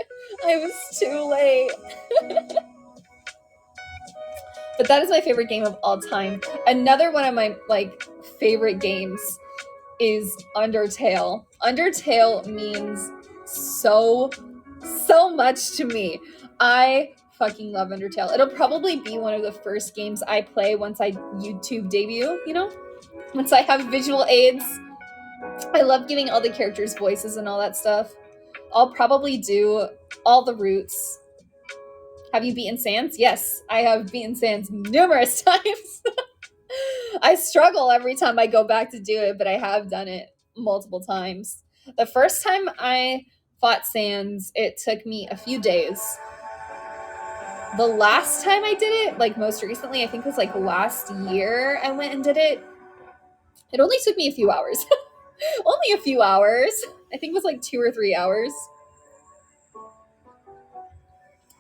But that is my favorite game of all time. Another one of my like favorite games is Undertale. Undertale means so much to me. I fucking love Undertale. It'll probably be one of the first games I play once I YouTube debut, once I have visual aids. I love giving all the characters voices and all that stuff. I'll probably do all the routes. Have you beaten Sans? Yes, I have beaten Sans numerous times. I struggle every time I go back to do it, but I have done it multiple times. The first time I fought Sans, it took me a few days. The last time I did it, like most recently, I think it was like last year I went and did it. It only took me a few hours. Only a few hours. I think it was like 2 or 3 hours.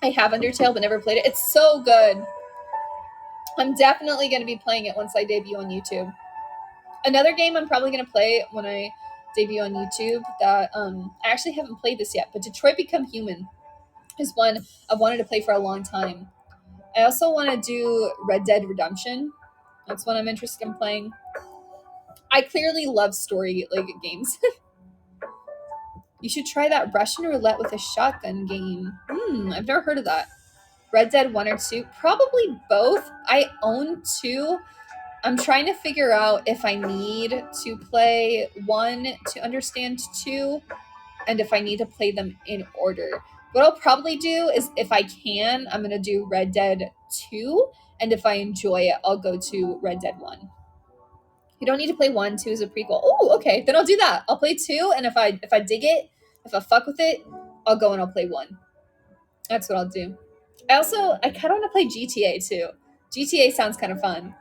I have Undertale but never played it. It's so good. I'm definitely going to be playing it once I debut on YouTube. Another game I'm probably going to play when I debut on YouTube that I actually haven't played this yet, but Detroit Become Human is one I've wanted to play for a long time. I also want to do Red Dead Redemption. That's one I'm interested in playing. I clearly love story games. You should try that Russian roulette with a shotgun game. I've never heard of that. Red Dead 1 or 2? Probably both. I own 2. I'm trying to figure out if I need to play 1 to understand 2, and if I need to play them in order. What I'll probably do is, if I can, I'm going to do Red Dead 2, and if I enjoy it, I'll go to Red Dead 1. You don't need to play 1, 2 is a prequel. Oh, okay, then I'll do that. I'll play 2, and if I dig it, if I fuck with it, I'll go and I'll play 1. That's what I'll do. I kind of want to play GTA too. GTA sounds kind of fun.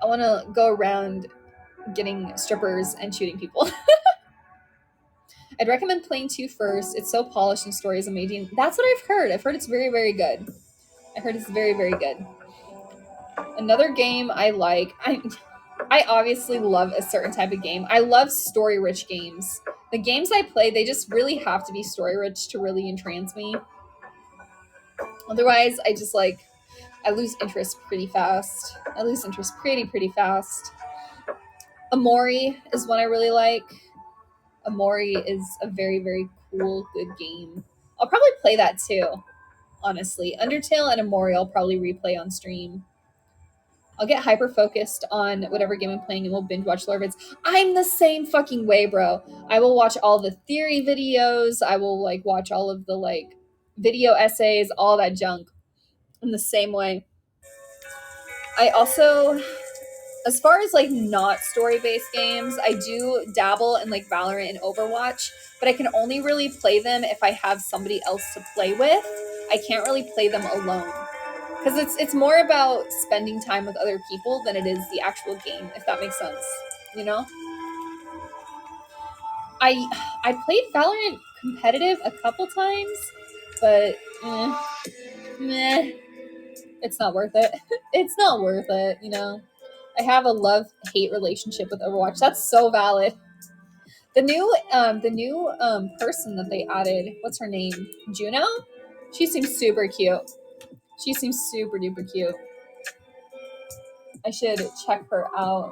I want to go around getting strippers and shooting people. I'd recommend playing 2 first. It's so polished and story is amazing. That's what I've heard. I've heard it's very, very good. I heard it's very, very good. Another game I like, I obviously love a certain type of game. I love story-rich games. The games I play, they just really have to be story-rich to really entrance me. Otherwise, I just like, I lose interest pretty fast. I lose interest pretty fast. Amori is one I really like. Amori is a very cool, good game. I'll probably play that too, honestly. Undertale and Amori I'll probably replay on stream. I'll get hyper focused on whatever game I'm playing and we'll binge watch lore vids. I'm the same fucking way, bro. I will watch all the theory videos. I will like watch all of the like video essays, all that junk in the same way. I also, as far as like not story-based games, I do dabble in like Valorant and Overwatch, but I can only really play them if I have somebody else to play with. I can't really play them alone. Because it's more about spending time with other people than it is the actual game, if that makes sense. You know? I played Valorant competitive a couple times, but meh, it's not worth it. It's not worth it, you know? I have a love-hate relationship with Overwatch. That's so valid. The new person that they added, what's her name? Juno? She seems super cute. She seems super duper cute. I should check her out.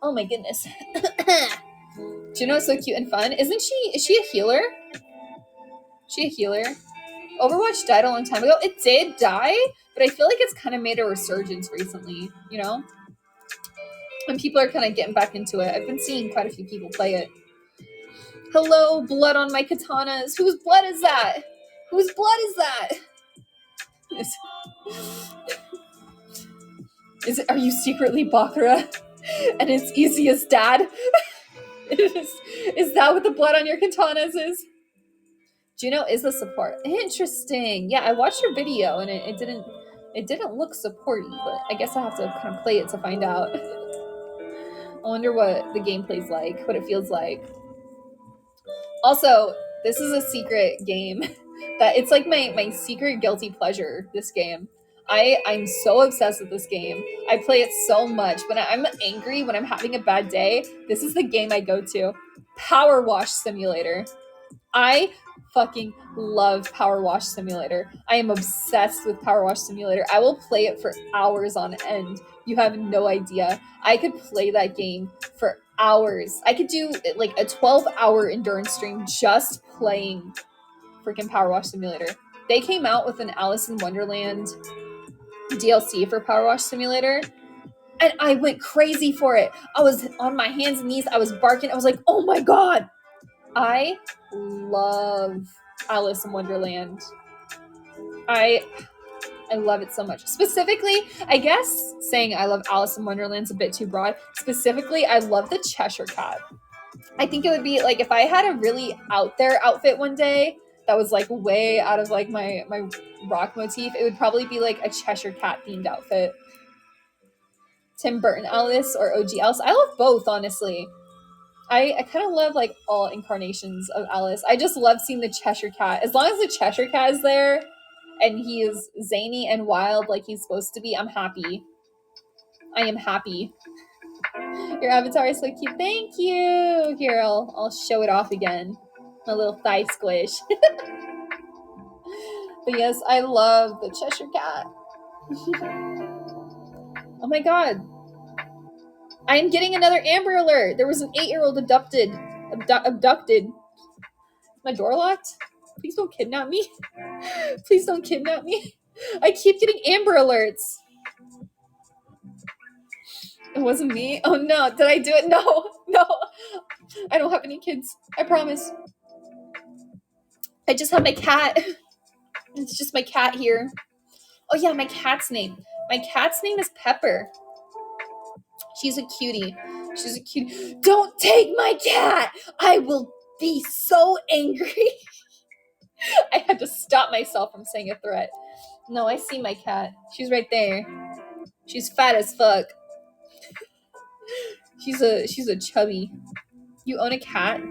Oh my goodness. Juno's so cute and fun. Isn't she? Is she a healer? She a healer? Overwatch died a long time ago. It did die, but I feel like it's kind of made a resurgence recently, you know? And people are kind of getting back into it. I've been seeing quite a few people play it. Hello, blood on my katanas. Whose blood is that? Whose blood is that? Is it? Are you secretly Bakura? And it's easiest dad? Is that what the blood on your katanas is? Juno is a support. Interesting. Yeah, I watched her video and it didn't look supporty, but I guess I have to kind of play it to find out. I wonder what the gameplay's like, what it feels like. Also, this is a secret game that it's like my secret guilty pleasure, this game. I'm so obsessed with this game. I play it so much. When I'm angry, when I'm having a bad day, this is the game I go to. Power Wash Simulator. I fucking love Power Wash Simulator. I am obsessed with Power Wash Simulator. I will play it for hours on end. You have no idea. I could play that game for hours. I could do like a 12-hour endurance stream just playing freaking Power Wash Simulator. They came out with an Alice in Wonderland DLC for Power Wash Simulator, and I went crazy for it. I was on my hands and knees. I was barking. I was like, oh my god. I love Alice in Wonderland. I love it so much. Specifically, I guess saying I love Alice in Wonderland's a bit too broad. Specifically, I love the Cheshire Cat. I think it would be like if I had a really out there outfit one day that was like way out of like my rock motif, it would probably be like a Cheshire Cat themed outfit. Tim Burton Alice or OG Alice. I love both, honestly. I kind of love like all incarnations of Alice. I just love seeing the Cheshire Cat. As long as the Cheshire Cat is there and he is zany and wild like he's supposed to be, I'm happy. I am happy. Your avatar is so cute. Thank you. Here, I'll show it off again. My little thigh squish. But yes, I love the Cheshire Cat. Oh my god. I am getting another Amber Alert. There was an 8-year-old abducted. My door locked? Please don't kidnap me. Please don't kidnap me. I keep getting Amber Alerts. It wasn't me. Oh no, did I do it? No. I don't have any kids. I promise. I just have my cat. It's just my cat here. Oh yeah, my cat's name. My cat's name is Pepper. She's a cutie. She's a cutie. Don't take my cat! I will be so angry. I had to stop myself from saying a threat. No, I see my cat. She's right there. She's fat as fuck. She's a chubby. You own a cat?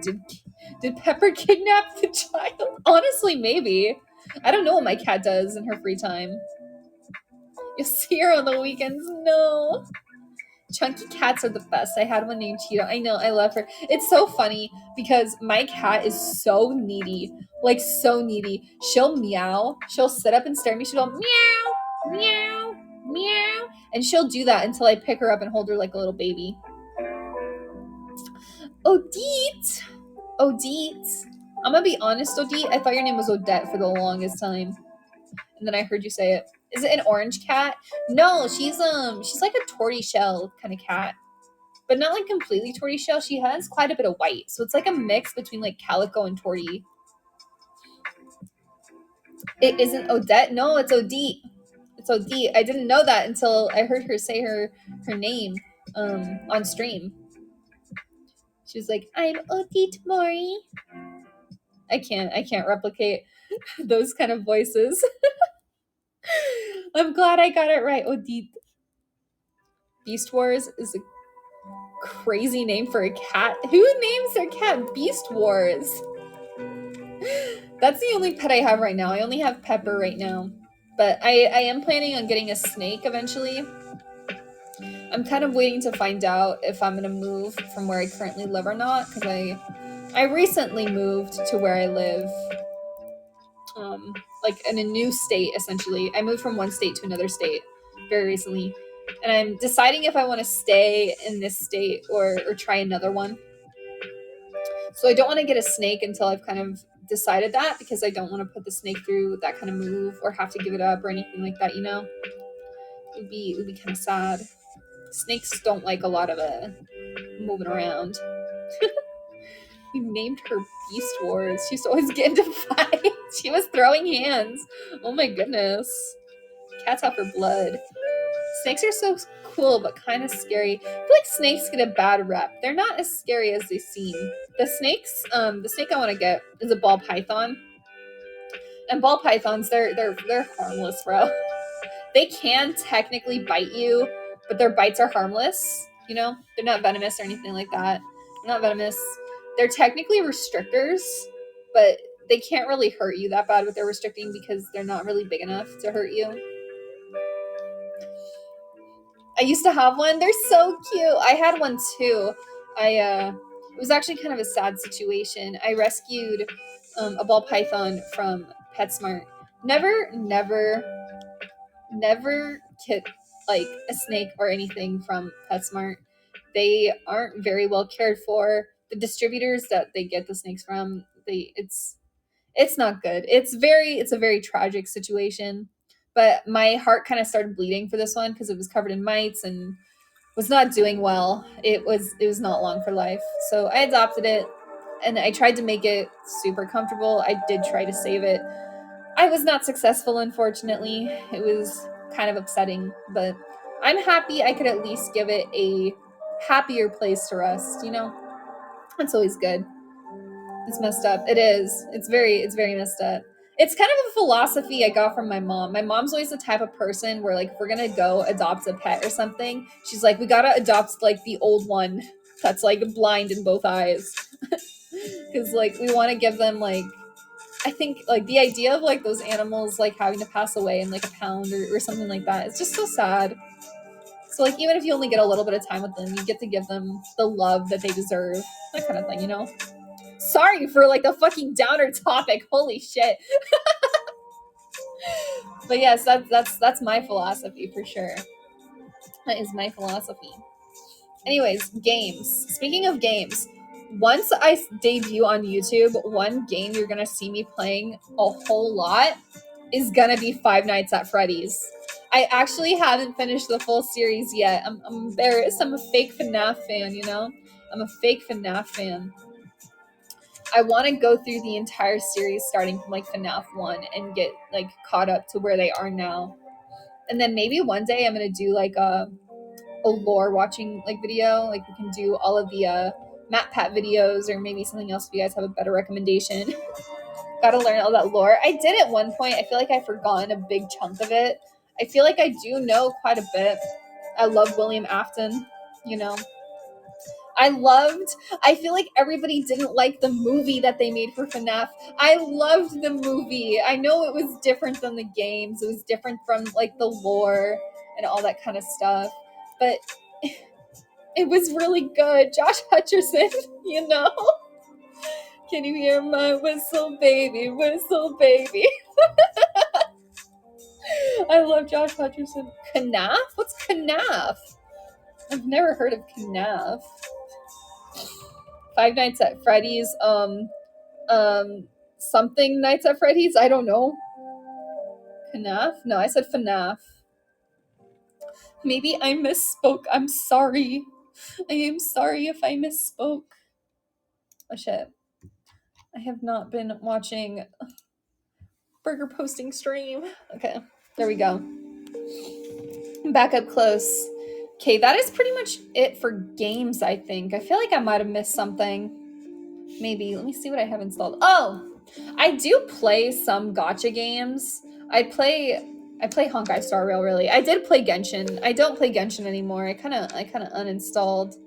Did Pepper kidnap the child? Honestly, maybe. I don't know what my cat does in her free time. You'll see her on the weekends. No. Chunky cats are the best. I had one named Cheeto. I know, I love her. It's so funny because my cat is so needy. Like, so needy. She'll meow. She'll sit up and stare at me. She'll go meow, meow, meow. And she'll do that until I pick her up and hold her like a little baby. Odette! Odette. I'm gonna be honest, Odette. I thought your name was Odette for the longest time. And then I heard you say it. Is it an orange cat? No, she's like a tortoiseshell kind of cat. But not like completely tortoiseshell. She has quite a bit of white. So it's like a mix between like calico and tortie. It isn't Odette? No, it's Odette. It's Odette. I didn't know that until I heard her say her name on stream. She was like, I'm Odette Mori. I can't replicate those kind of voices. I'm glad I got it right, Odette. Beast Wars is a crazy name for a cat. Who names their cat Beast Wars? That's the only pet I have right now. I only have Pepper right now. But I am planning on getting a snake eventually. I'm kind of waiting to find out if I'm going to move from where I currently live or not. Because I recently moved to where I live. Like in a new state, essentially. I moved from one state to another state very recently. And I'm deciding if I want to stay in this state or try another one. So I don't want to get a snake until I've kind of decided that, because I don't want to put the snake through that kind of move or have to give it up or anything like that, you know? It would be kind of sad. Snakes don't like a lot of moving around. You named her Beast Wars. She used to always get into fights. She was throwing hands. Oh my goodness. Cats have her blood. Snakes are so cool, but kind of scary. I feel like snakes get a bad rep. They're not as scary as they seem. The snake I want to get is a ball python. And ball pythons, they're harmless, bro. They can technically bite you, but their bites are harmless. You know, they're not venomous or anything like that. They're not venomous. They're technically restrictors, but they can't really hurt you that bad with their restricting because they're not really big enough to hurt you. I used to have one. They're so cute. I had one too. It was actually kind of a sad situation. I rescued a ball python from PetSmart. Never get like a snake or anything from PetSmart. They aren't very well cared for. The distributors that they get the snakes from, it's not good. It's a very tragic situation. But my heart kind of started bleeding for this one because it was covered in mites and was not doing well. It was not long for life. So I adopted it and I tried to make it super comfortable. I did try to save it. I was not successful, unfortunately. It was kind of upsetting, but I'm happy I could at least give it a happier place to rest, you know? That's always good. It's messed up. It is. It's very messed up. It's kind of a philosophy I got from my mom. My mom's always the type of person where, like, if we're gonna go adopt a pet or something, she's like, we gotta adopt, like, the old one that's, like, blind in both eyes. Because, like, we want to give them, like, I think, like, the idea of, like, those animals, like, having to pass away in, like, a pound or something like that, it's just so sad. So, like, even if you only get a little bit of time with them, you get to give them the love that they deserve. That kind of thing, you know? Sorry for, like, the fucking downer topic. Holy shit. But yes, that's my philosophy for sure. That is my philosophy. Anyways, games. Speaking of games, once I debut on YouTube, one game you're gonna see me playing a whole lot is gonna be Five Nights at Freddy's. I actually haven't finished the full series yet. I'm embarrassed. I'm a fake FNAF fan, you know? I'm a fake FNAF fan. I want to go through the entire series starting from, like, FNAF 1 and get, like, caught up to where they are now. And then maybe one day I'm going to do, like, a lore watching, like, video. Like, we can do all of the MatPat videos or maybe something else if you guys have a better recommendation. Gotta learn all that lore. I did at one point. I feel like I've forgotten a big chunk of it. I feel like I do know quite a bit. I love William Afton, you know. I feel like everybody didn't like the movie that they made for FNAF. I loved the movie. I know it was different than the games. It was different from, like, the lore and all that kind of stuff. But It was really good. Josh Hutcherson, you know? Can you hear my whistle, baby? Whistle, baby. I love Josh Hutcherson. Knaf? What's Knaf? I've never heard of Knaf. Five Nights at Freddy's. Something Nights at Freddy's. I don't know. Knaf? No, I said FNAF. Maybe I misspoke. I'm sorry. I am sorry if I misspoke. Oh shit. I have not been watching Burger posting stream. Okay, there we go. Back up close. Okay, that is pretty much it for games, I think. I feel like I might have missed something. Maybe. Let me see what I have installed. Oh! I do play some gacha games. I play Honkai Star Rail, really. I did play Genshin. I don't play Genshin anymore. I kinda uninstalled.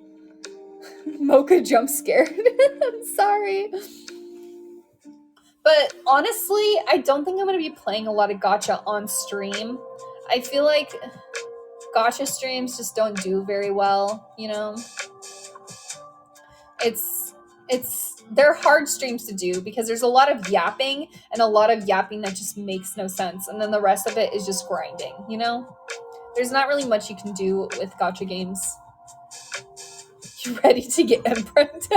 Moka jump scared. I'm sorry. But honestly, I don't think I'm going to be playing a lot of gacha on stream. I feel like gacha streams just don't do very well, you know? They're hard streams to do because there's a lot of yapping and a lot of yapping that just makes no sense. And then the rest of it is just grinding, you know? There's not really much you can do with gacha games. You ready to get imprint?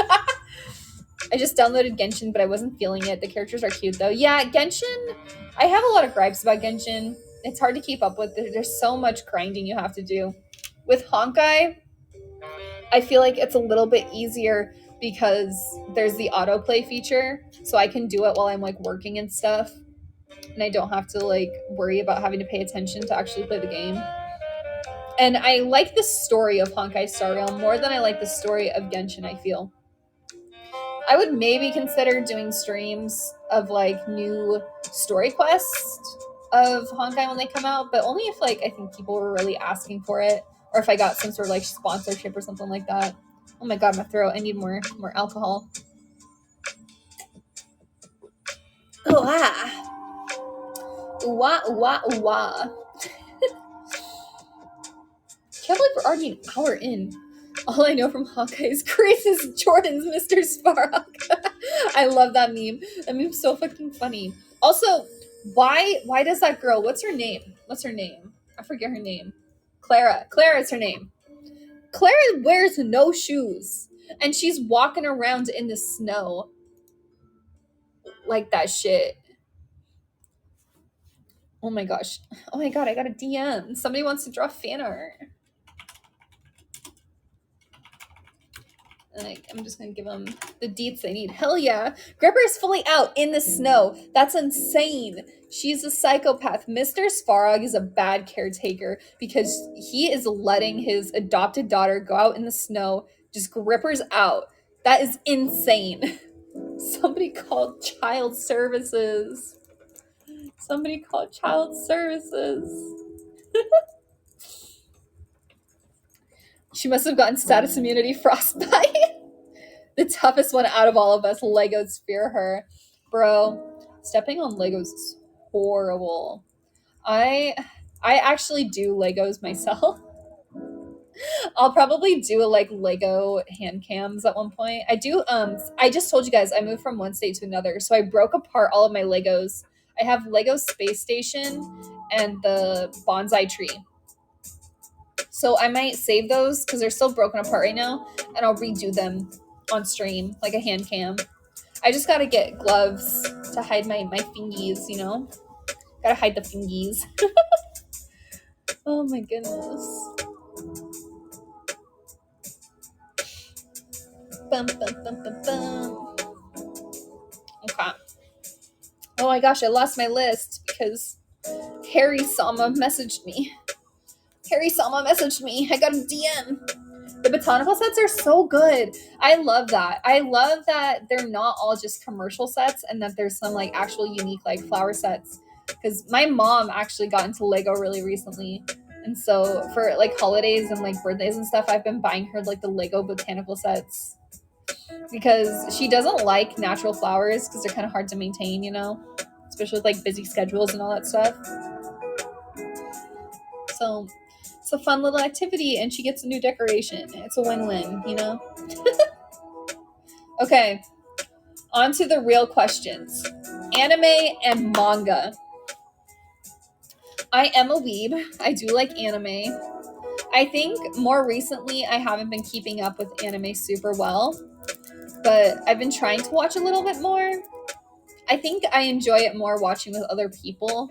I just downloaded Genshin, but I wasn't feeling it. The characters are cute, though. Yeah, Genshin, I have a lot of gripes about Genshin. It's hard to keep up with. There's so much grinding you have to do. With Honkai, I feel like it's a little bit easier because there's the autoplay feature, so I can do it while I'm, like, working and stuff. And I don't have to, like, worry about having to pay attention to actually play the game. And I like the story of Honkai Star Rail more than I like the story of Genshin, I feel. I would maybe consider doing streams of, like, new story quests of Honkai when they come out, but only if, like, I think people were really asking for it, or if I got some sort of, like, sponsorship or something like that. Oh my god, my throat. I need more alcohol. Oh, ah. Ooh-wah, ooh-wah, ooh-wah. Can't believe we're already an hour in. All I know from Hawkeye is Chris is Jordan's Mr. Sparrow. I love that meme. That meme's so fucking funny. Also, why does that girl, what's her name? I forget her name. Clara is her name. Clara wears no shoes. And she's walking around in the snow. Like that shit. Oh my gosh. Oh my god, I got a DM. Somebody wants to draw fan art. I'm just gonna give them the deets they need. Hell yeah. Gripper is fully out in the snow. That's insane. She's a psychopath. Mr. Svarog is a bad caretaker because he is letting his adopted daughter go out in the snow. Just Gripper's out. That is insane. Somebody called child services. She must have gotten status immunity frostbite. The toughest one out of all of us. Legos fear her. Bro, stepping on Legos is horrible. I actually do Legos myself. I'll probably do like Lego hand cams at one point. I do I just told you guys I moved from one state to another, so I broke apart all of my Legos. I have Lego Space Station and the bonsai tree. So I might save those because they're still broken apart right now, and I'll redo them on stream, like a hand cam. I just gotta get gloves to hide my fingies, you know? Gotta hide the fingies. Oh my goodness. Bum, bum, bum, bum, bum. Okay. Oh my gosh, I lost my list because Harry Sama messaged me. I got a DM. The botanical sets are so good. I love that. I love that they're not all just commercial sets and that there's some like actual unique like flower sets. Because my mom actually got into Lego really recently. And so for like holidays and like birthdays and stuff, I've been buying her like the Lego botanical sets. Because she doesn't like natural flowers because they're kind of hard to maintain, you know? Especially with like busy schedules and all that stuff. So It's a fun little activity, and she gets a new decoration. It's a win-win, you know? Okay, on to the real questions. Anime and manga. I am a weeb. I do like anime. I think more recently I haven't been keeping up with anime super well, but I've been trying to watch a little bit more. I think I enjoy it more watching with other people.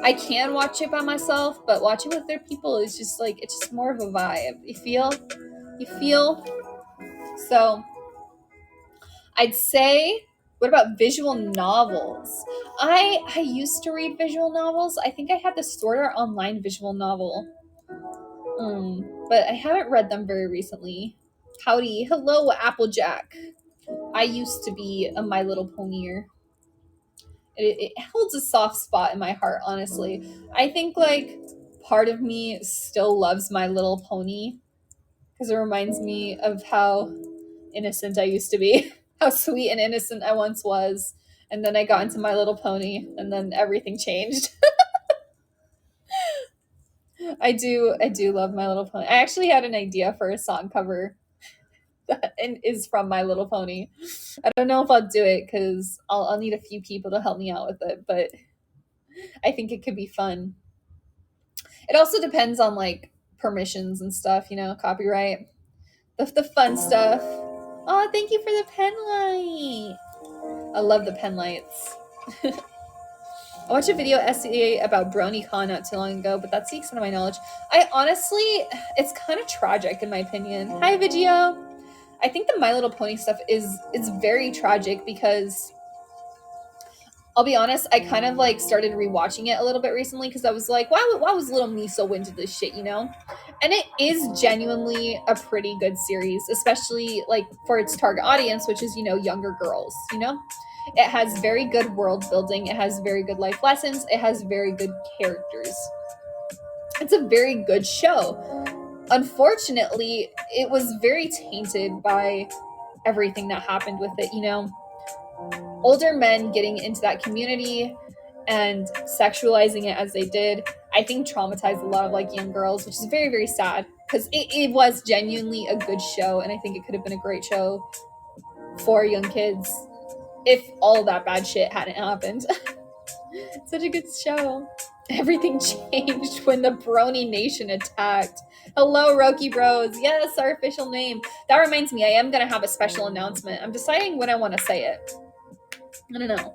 I can watch it by myself, but watching with other people is just like, it's just more of a vibe. You feel? You feel? So I'd say, what about visual novels? I used to read visual novels. I think I had the Sword Art Online visual novel. But I haven't read them very recently. Howdy, hello, Applejack. I used to be a My Little Ponyer. It holds a soft spot in my heart, honestly. I think like part of me still loves My Little Pony because it reminds me of how innocent I used to be, how sweet and innocent I once was. And then I got into My Little Pony, and then everything changed. I do love My Little Pony. I actually had an idea for a song cover that is from My Little Pony. I don't know if I'll do it because I'll need a few people to help me out with it, but I think it could be fun. It also depends on like permissions and stuff, you know, copyright, the fun stuff. Oh, thank you for the pen light. I love the pen lights. I watched a video essay about BronyCon not too long ago, but that's the extent of my knowledge. I honestly, it's kind of tragic in my opinion. Hi, Video. I think the My Little Pony stuff is very tragic because I'll be honest, I kind of like started rewatching it a little bit recently because I was like, why was little me so into this shit, you know? And it is genuinely a pretty good series, especially like for its target audience, which is, you know, younger girls, you know? It has very good world building, it has very good life lessons, it has very good characters. It's a very good show. Unfortunately, it was very tainted by everything that happened with it, you know? Older men getting into that community and sexualizing it as they did, I think traumatized a lot of like young girls, which is very, very sad because it was genuinely a good show, and I think it could have been a great show for young kids if all of that bad shit hadn't happened. Such a good show. Everything changed when the Brony Nation attacked. Hello, Roki Bros. Yes, our official name. That reminds me, I am going to have a special announcement. I'm deciding when I want to say it. I don't know.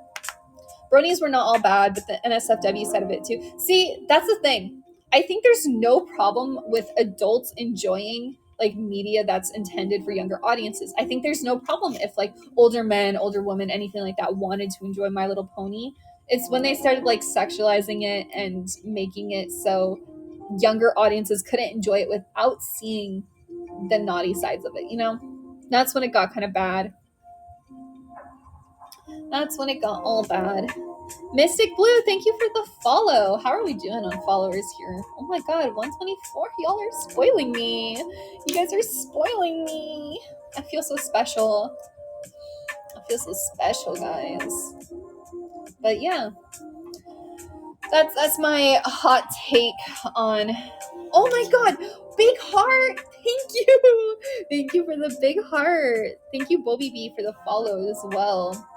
Bronies were not all bad, but the NSFW side of it too. See, that's the thing. I think there's no problem with adults enjoying like media that's intended for younger audiences. I think there's no problem if like older men, older women, anything like that wanted to enjoy My Little Pony. It's when they started like sexualizing it and making it so younger audiences couldn't enjoy it without seeing the naughty sides of it, you know? That's when it got kind of bad. That's when it got all bad. Mystic Blue, thank you for the follow. How are we doing on followers here? Oh my god, 124. Y'all are spoiling me. You guys are spoiling me. I feel so special. I feel so special, guys. But yeah, that's my hot take on. Oh my god, big heart. Thank you. Thank you for the big heart. Thank you, Bobby B, for the follow as well.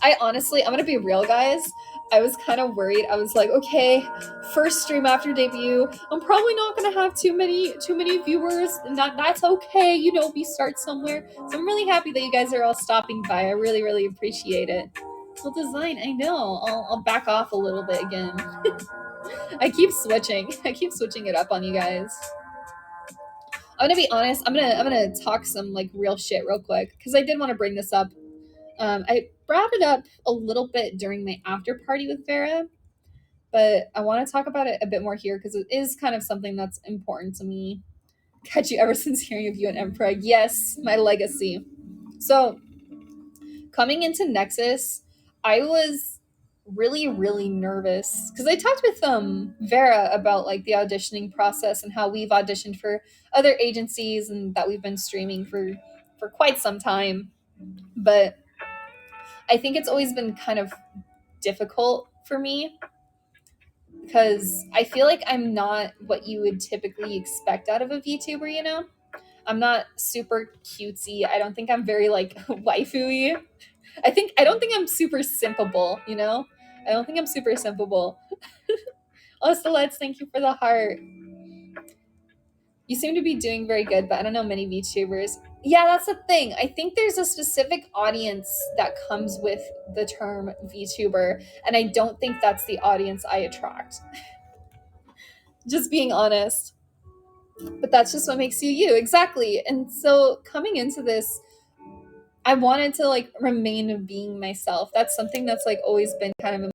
I honestly, I'm gonna be real, guys. I was kind of worried. I was like, okay, first stream after debut. I'm probably not gonna have too many viewers, and that's okay. You know, we start somewhere. So I'm really happy that you guys are all stopping by. I really, really appreciate it. Well, design, I know. I'll back off a little bit again. I keep switching. I keep switching it up on you guys. I'm gonna be honest. I'm gonna talk some like real shit real quick because I did want to bring this up. I brought it up a little bit during my after party with Vera, but I want to talk about it a bit more here because it is kind of something that's important to me. Catch you ever since hearing of you and Empreg. Yes, my legacy. So, coming into Nexus, I was really, really nervous because I talked with Vera about like the auditioning process and how we've auditioned for other agencies and that we've been streaming for quite some time. But I think it's always been kind of difficult for me because I feel like I'm not what you would typically expect out of a VTuber, you know? I'm not super cutesy. I don't think I'm very like waifu-y. I don't think I'm super simpable, you know? I don't think I'm super simpable. Also, let's thank you for the heart. You seem to be doing very good, but I don't know many VTubers. Yeah, that's the thing. I think there's a specific audience that comes with the term VTuber, and I don't think that's the audience I attract. Just being honest. But that's just what makes you you, exactly. And so coming into this, I wanted to like remain being myself. That's something that's like always been kind of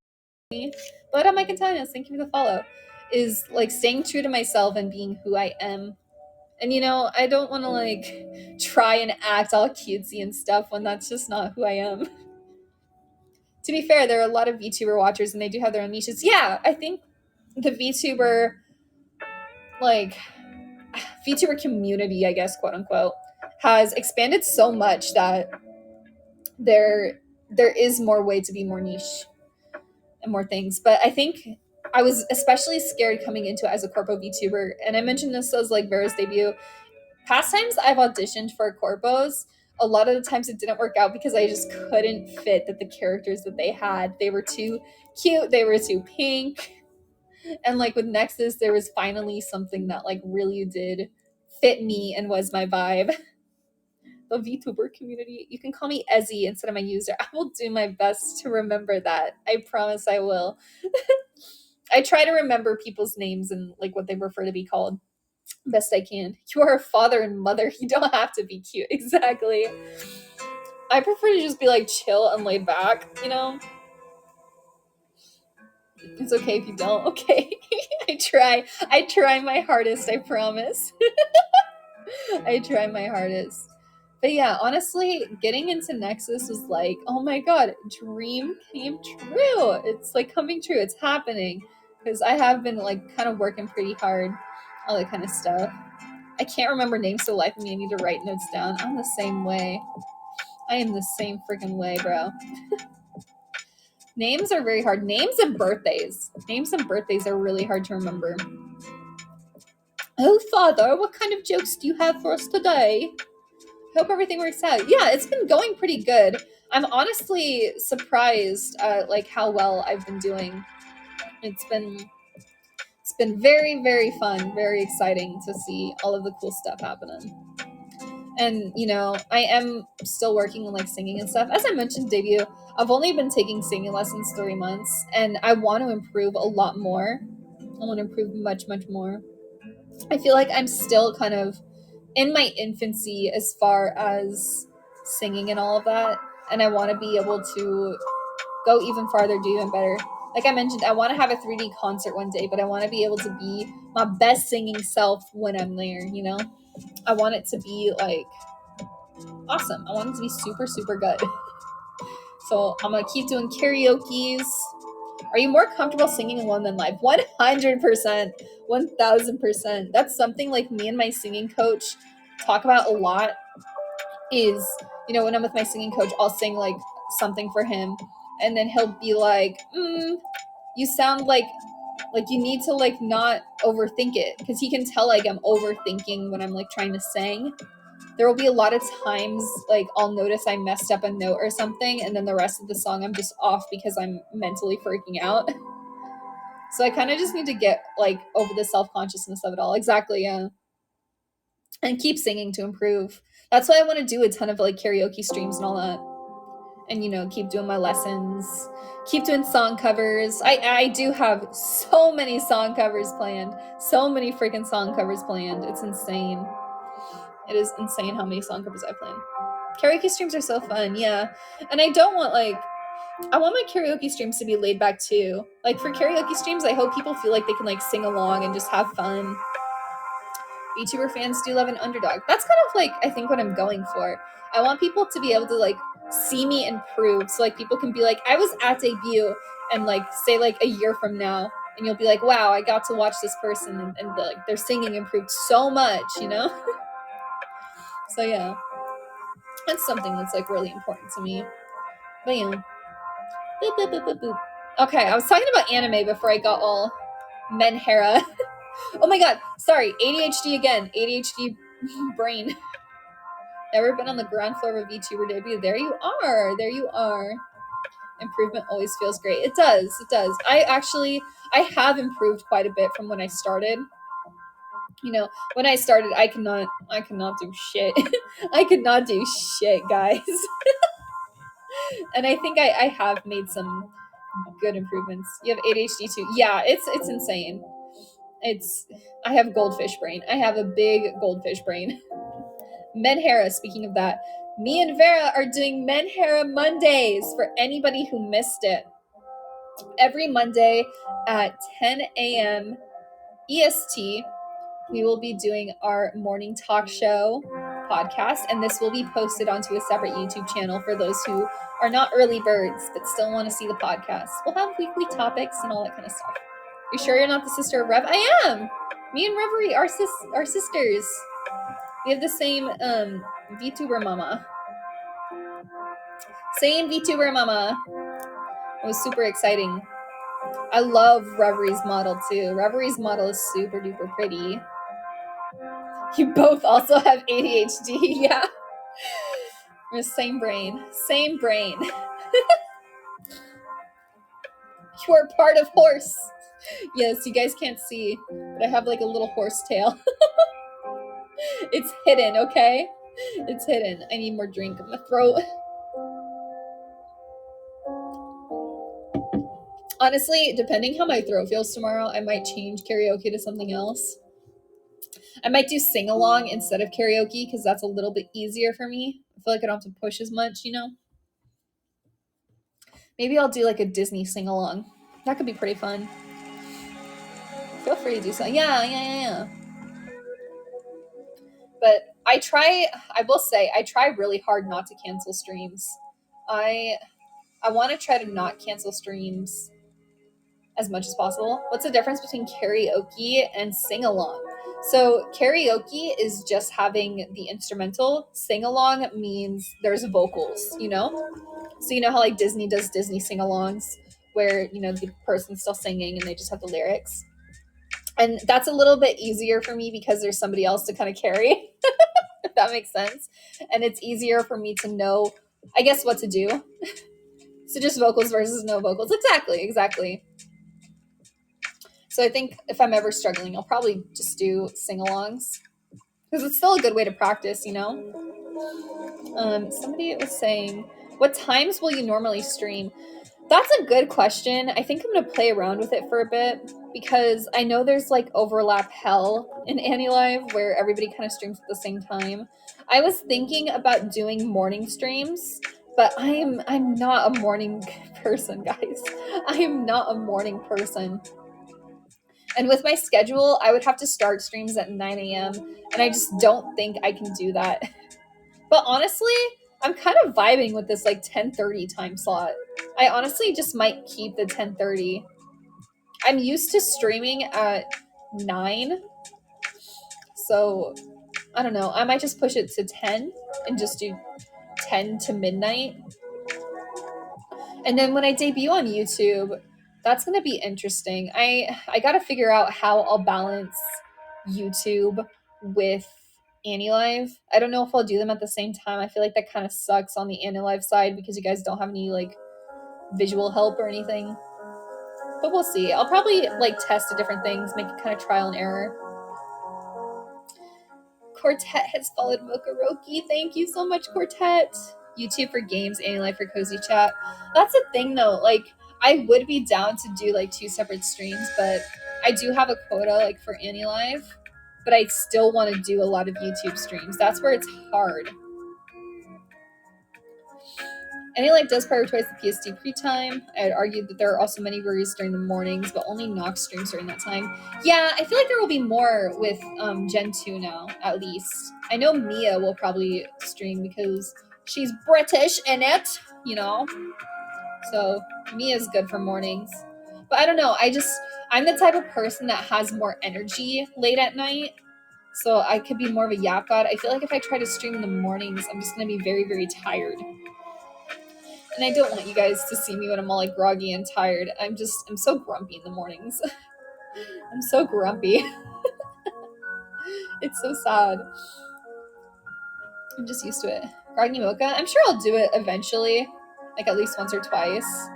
me. But on my Catanias, thank you for the follow. Is like staying true to myself and being who I am. And you know, I don't want to like try and act all cutesy and stuff when that's just not who I am. To be fair, there are a lot of VTuber watchers and they do have their own niches. Yeah, I think the VTuber like VTuber community, I guess, quote unquote, has expanded so much that there is more way to be more niche and more things. But I think I was especially scared coming into it as a corpo VTuber, and I mentioned this as like Vera's debut. Past times I've auditioned for corpos, a lot of the times it didn't work out because I just couldn't fit that the characters that they had. They were too cute, they were too pink. And like with Nexas, there was finally something that like really did fit me and was my vibe. The VTuber community. You can call me Ezzy instead of my user. I will do my best to remember that. I promise I will. I try to remember people's names and like what they prefer to be called best I can. You are a father and mother. You don't have to be cute. Exactly. I prefer to just be like chill and laid back, you know? It's okay if you don't. Okay. I try my hardest, I promise. I try my hardest. But yeah, honestly, getting into Nexus was like, oh my god, dream came true. It's like coming true. It's happening. Because I have been like kind of working pretty hard, all that kind of stuff. I can't remember names for the life of me. I need to write notes down. I'm the same way. I am the same freaking way, bro. Names are very hard. Names and birthdays. Names and birthdays are really hard to remember. Oh, Father, what kind of jokes do you have for us today? Hope everything works out. Yeah, it's been going pretty good. I'm honestly surprised at like how well I've been doing. It's been very, very fun, very exciting to see all of the cool stuff happening. And you know, I am still working on like singing and stuff. As I mentioned debut, I've only been taking singing lessons 3 months, and I want to improve a lot more. I want to improve much, much more. I feel like I'm still kind of in my infancy as far as singing and all of that, and I want to be able to go even farther, do even better. Like I mentioned, I want to have a 3D concert one day, but I want to be able to be my best singing self when I'm there, you know? I want it to be like awesome. I want it to be super, super good. So I'm gonna keep doing karaoke's. Are you more comfortable singing alone than live? 100%, 1000%. That's something like me and my singing coach talk about a lot. Is, you know, when I'm with my singing coach, I'll sing like something for him, and then he'll be like, "You sound like you need to like not overthink it," because he can tell like I'm overthinking when I'm like trying to sing. There will be a lot of times like I'll notice I messed up a note or something, and then the rest of the song I'm just off because I'm mentally freaking out. So I kind of just need to get like over the self-consciousness of it all. Exactly, yeah. And keep singing to improve. That's why I want to do a ton of like karaoke streams and all that. And you know, keep doing my lessons, keep doing song covers. I do have so many song covers planned. So many freaking song covers planned. It's insane. It is insane how many song covers I plan. Karaoke streams are so fun, yeah. And I don't want like I want my karaoke streams to be laid back too. Like for karaoke streams, I hope people feel like they can like sing along and just have fun. VTuber fans do love an underdog. That's kind of like I think what I'm going for. I want people to be able to like see me improve. So like people can be like, I was at debut, and like say like a year from now, and you'll be like, wow, I got to watch this person, and like their singing improved so much, you know? So yeah. That's something that's like really important to me. But yeah. Boop, boop, boop, boop, boop. Okay, I was talking about anime before I got all Menhera. Oh my god, sorry, ADHD again. ADHD brain. Never been on the ground floor of a VTuber debut. There you are. There you are. Improvement always feels great. It does. It does. I have improved quite a bit from when I started. You know, when I started, I cannot do shit. I could not do shit, guys. And I think I have made some good improvements. You have ADHD too. Yeah, it's insane. I have goldfish brain. I have a big goldfish brain. Menhera, speaking of that, me and Vera are doing Menhera Mondays for anybody who missed it. Every Monday at 10 a.m. EST, we will be doing our morning talk show podcast, and this will be posted onto a separate YouTube channel for those who are not early birds but still want to see the podcast. We'll have weekly topics and all that kind of stuff. You sure you're not the sister of Rev? I am! Me and Reverie are sisters. We have the same VTuber mama. Same VTuber mama. It was super exciting. I love Reverie's model too. Reverie's model is super duper pretty. You both also have ADHD, yeah. We're the same brain. Same brain. You are part of horse. Yes, you guys can't see, but I have like a little horse tail. It's hidden, okay? It's hidden. I need more drink in my throat. Honestly, depending how my throat feels tomorrow, I might change karaoke to something else. I might do sing-along instead of karaoke because that's a little bit easier for me. I feel like I don't have to push as much, you know? Maybe I'll do like a Disney sing-along. That could be pretty fun. Feel free to do so. Yeah. But I will say, I try really hard not to cancel streams. I want to try to not cancel streams as much as possible. What's the difference between karaoke and sing-along? So karaoke is just having the instrumental. Sing-along means there's vocals, you know? So you know how like Disney does Disney sing-alongs where, you know, the person's still singing and they just have the lyrics. And that's a little bit easier for me because there's somebody else to kind of carry, if that makes sense. And it's easier for me to know, I guess, what to do. So just vocals versus no vocals. Exactly. So I think if I'm ever struggling, I'll probably just do sing-alongs because it's still a good way to practice, you know? Somebody was saying, what times will you normally stream? That's a good question. I think I'm going to play around with it for a bit because I know there's like overlap hell in AniLive where everybody kind of streams at the same time. I was thinking about doing morning streams, but I'm not a morning person, guys. I am not a morning person. And with my schedule, I would have to start streams at 9 a.m. and I just don't think I can do that. But honestly, I'm kind of vibing with this like 10:30 time slot. I honestly just might keep the 10:30. I'm used to streaming at 9. So, I don't know. I might just push it to 10 and just do 10 to midnight. And then when I debut on YouTube, that's going to be interesting. I got to figure out how I'll balance YouTube with AniLive. I don't know if I'll do them at the same time. I feel like that kind of sucks on the AniLive side because you guys don't have any like visual help or anything. But we'll see. I'll probably like test the different things, make it kind of trial and error. Quartet has followed Moka Roki. Thank you so much, Quartet. YouTube for games, AniLive for cozy chat. That's the thing though. Like, I would be down to do like 2 separate streams, but I do have a quota like for AniLive. But I still want to do a lot of YouTube streams. That's where it's hard. AniLive does prioritize the PST pre-time. I would argue that there are also many worries during the mornings, but only Nox streams during that time. Yeah, I feel like there will be more with Gen 2 now, at least. I know Mia will probably stream because she's British in it, you know? So Mia's good for mornings. But I don't know, I'm the type of person that has more energy late at night. So I could be more of a yap god. I feel like if I try to stream in the mornings, I'm just going to be very, very tired. And I don't want you guys to see me when I'm all like groggy and tired. I'm so grumpy in the mornings. I'm so grumpy. It's so sad. I'm just used to it. Groggy Mocha. I'm sure I'll do it eventually, like at least once or twice.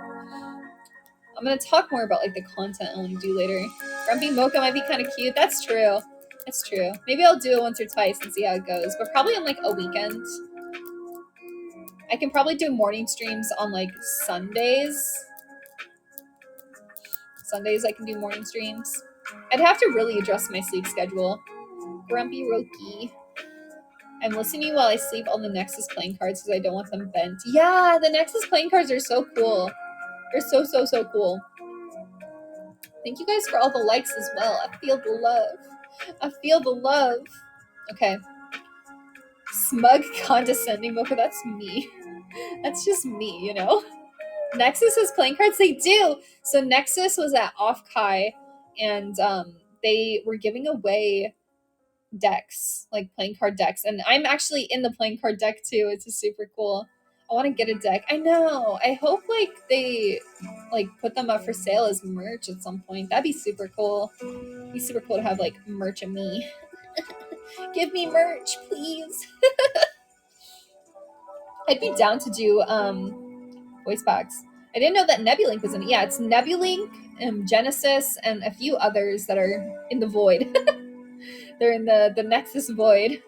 I'm gonna talk more about like the content I want to do later. Grumpy Mocha might be kind of cute. That's true. That's true. Maybe I'll do it once or twice and see how it goes, but probably on like a weekend. I can probably do morning streams on like Sundays. Sundays I can do morning streams. I'd have to really adjust my sleep schedule. Grumpy Roki. I'm listening to you while I sleep on the Nexus playing cards because I don't want them bent. Yeah, the Nexus playing cards are so cool. They're so cool. Thank you guys for all the likes as well. I feel the love. I feel the love. Okay. Smug, condescending Mocha, that's me. That's just me, you know? Nexus has playing cards? They do! So Nexus was at Off-Kai, and they were giving away decks, like playing card decks. And I'm actually in the playing card deck too. It's just super cool. I want to get a deck. I know. I hope like they like put them up for sale as merch at some point. That'd be super cool. It'd be super cool to have like merch of me. Give me merch, please. I'd be down to do voice packs. I didn't know that Nebulink was in it. Yeah, it's Nebulink, Genesis, and a few others that are in the void. They're in the Nexus void.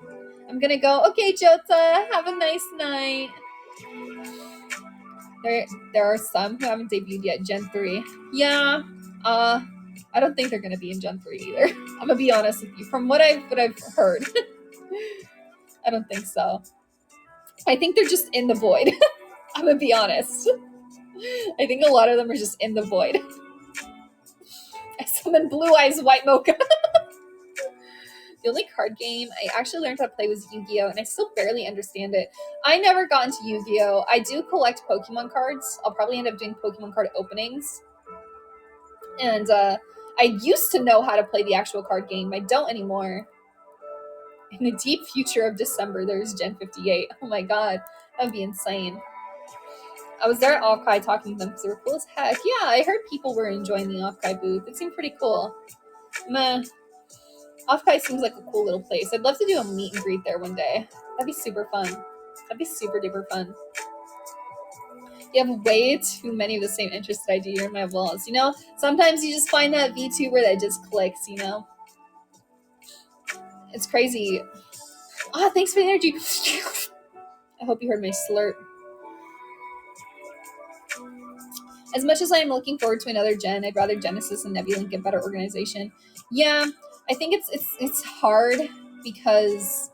I'm gonna go, okay, Jota, have a nice night. There are some who haven't debuted yet, Gen 3. Yeah, I don't think they're gonna be in Gen 3 either. I'm gonna be honest with you. From what I've heard, I don't think so. I think they're just in the void. I'm gonna be honest. I think a lot of them are just in the void. I summon Blue Eyes White Mocha. The only card game I actually learned how to play was Yu-Gi-Oh! And I still barely understand it. I never got into Yu-Gi-Oh! I do collect Pokemon cards. I'll probably end up doing Pokemon card openings. And I used to know how to play the actual card game. I don't anymore. In the deep future of December, there's Gen 58. Oh my god, that would be insane. I was there at Off-Kai talking to them because they were cool as heck. Yeah, I heard people were enjoying the Off-Kai booth. It seemed pretty cool. Meh. Off-Kai seems like a cool little place. I'd love to do a meet and greet there one day. That'd be super fun. That'd be super duper fun. You have way too many of the same interests that I do in my vlogs. You know, sometimes you just find that VTuber that just clicks, you know? It's crazy. Thanks for the energy. I hope you heard my slurp. As much as I am looking forward to another gen, I'd rather Genesis and Nebulink get better organization. Yeah, I think it's hard because,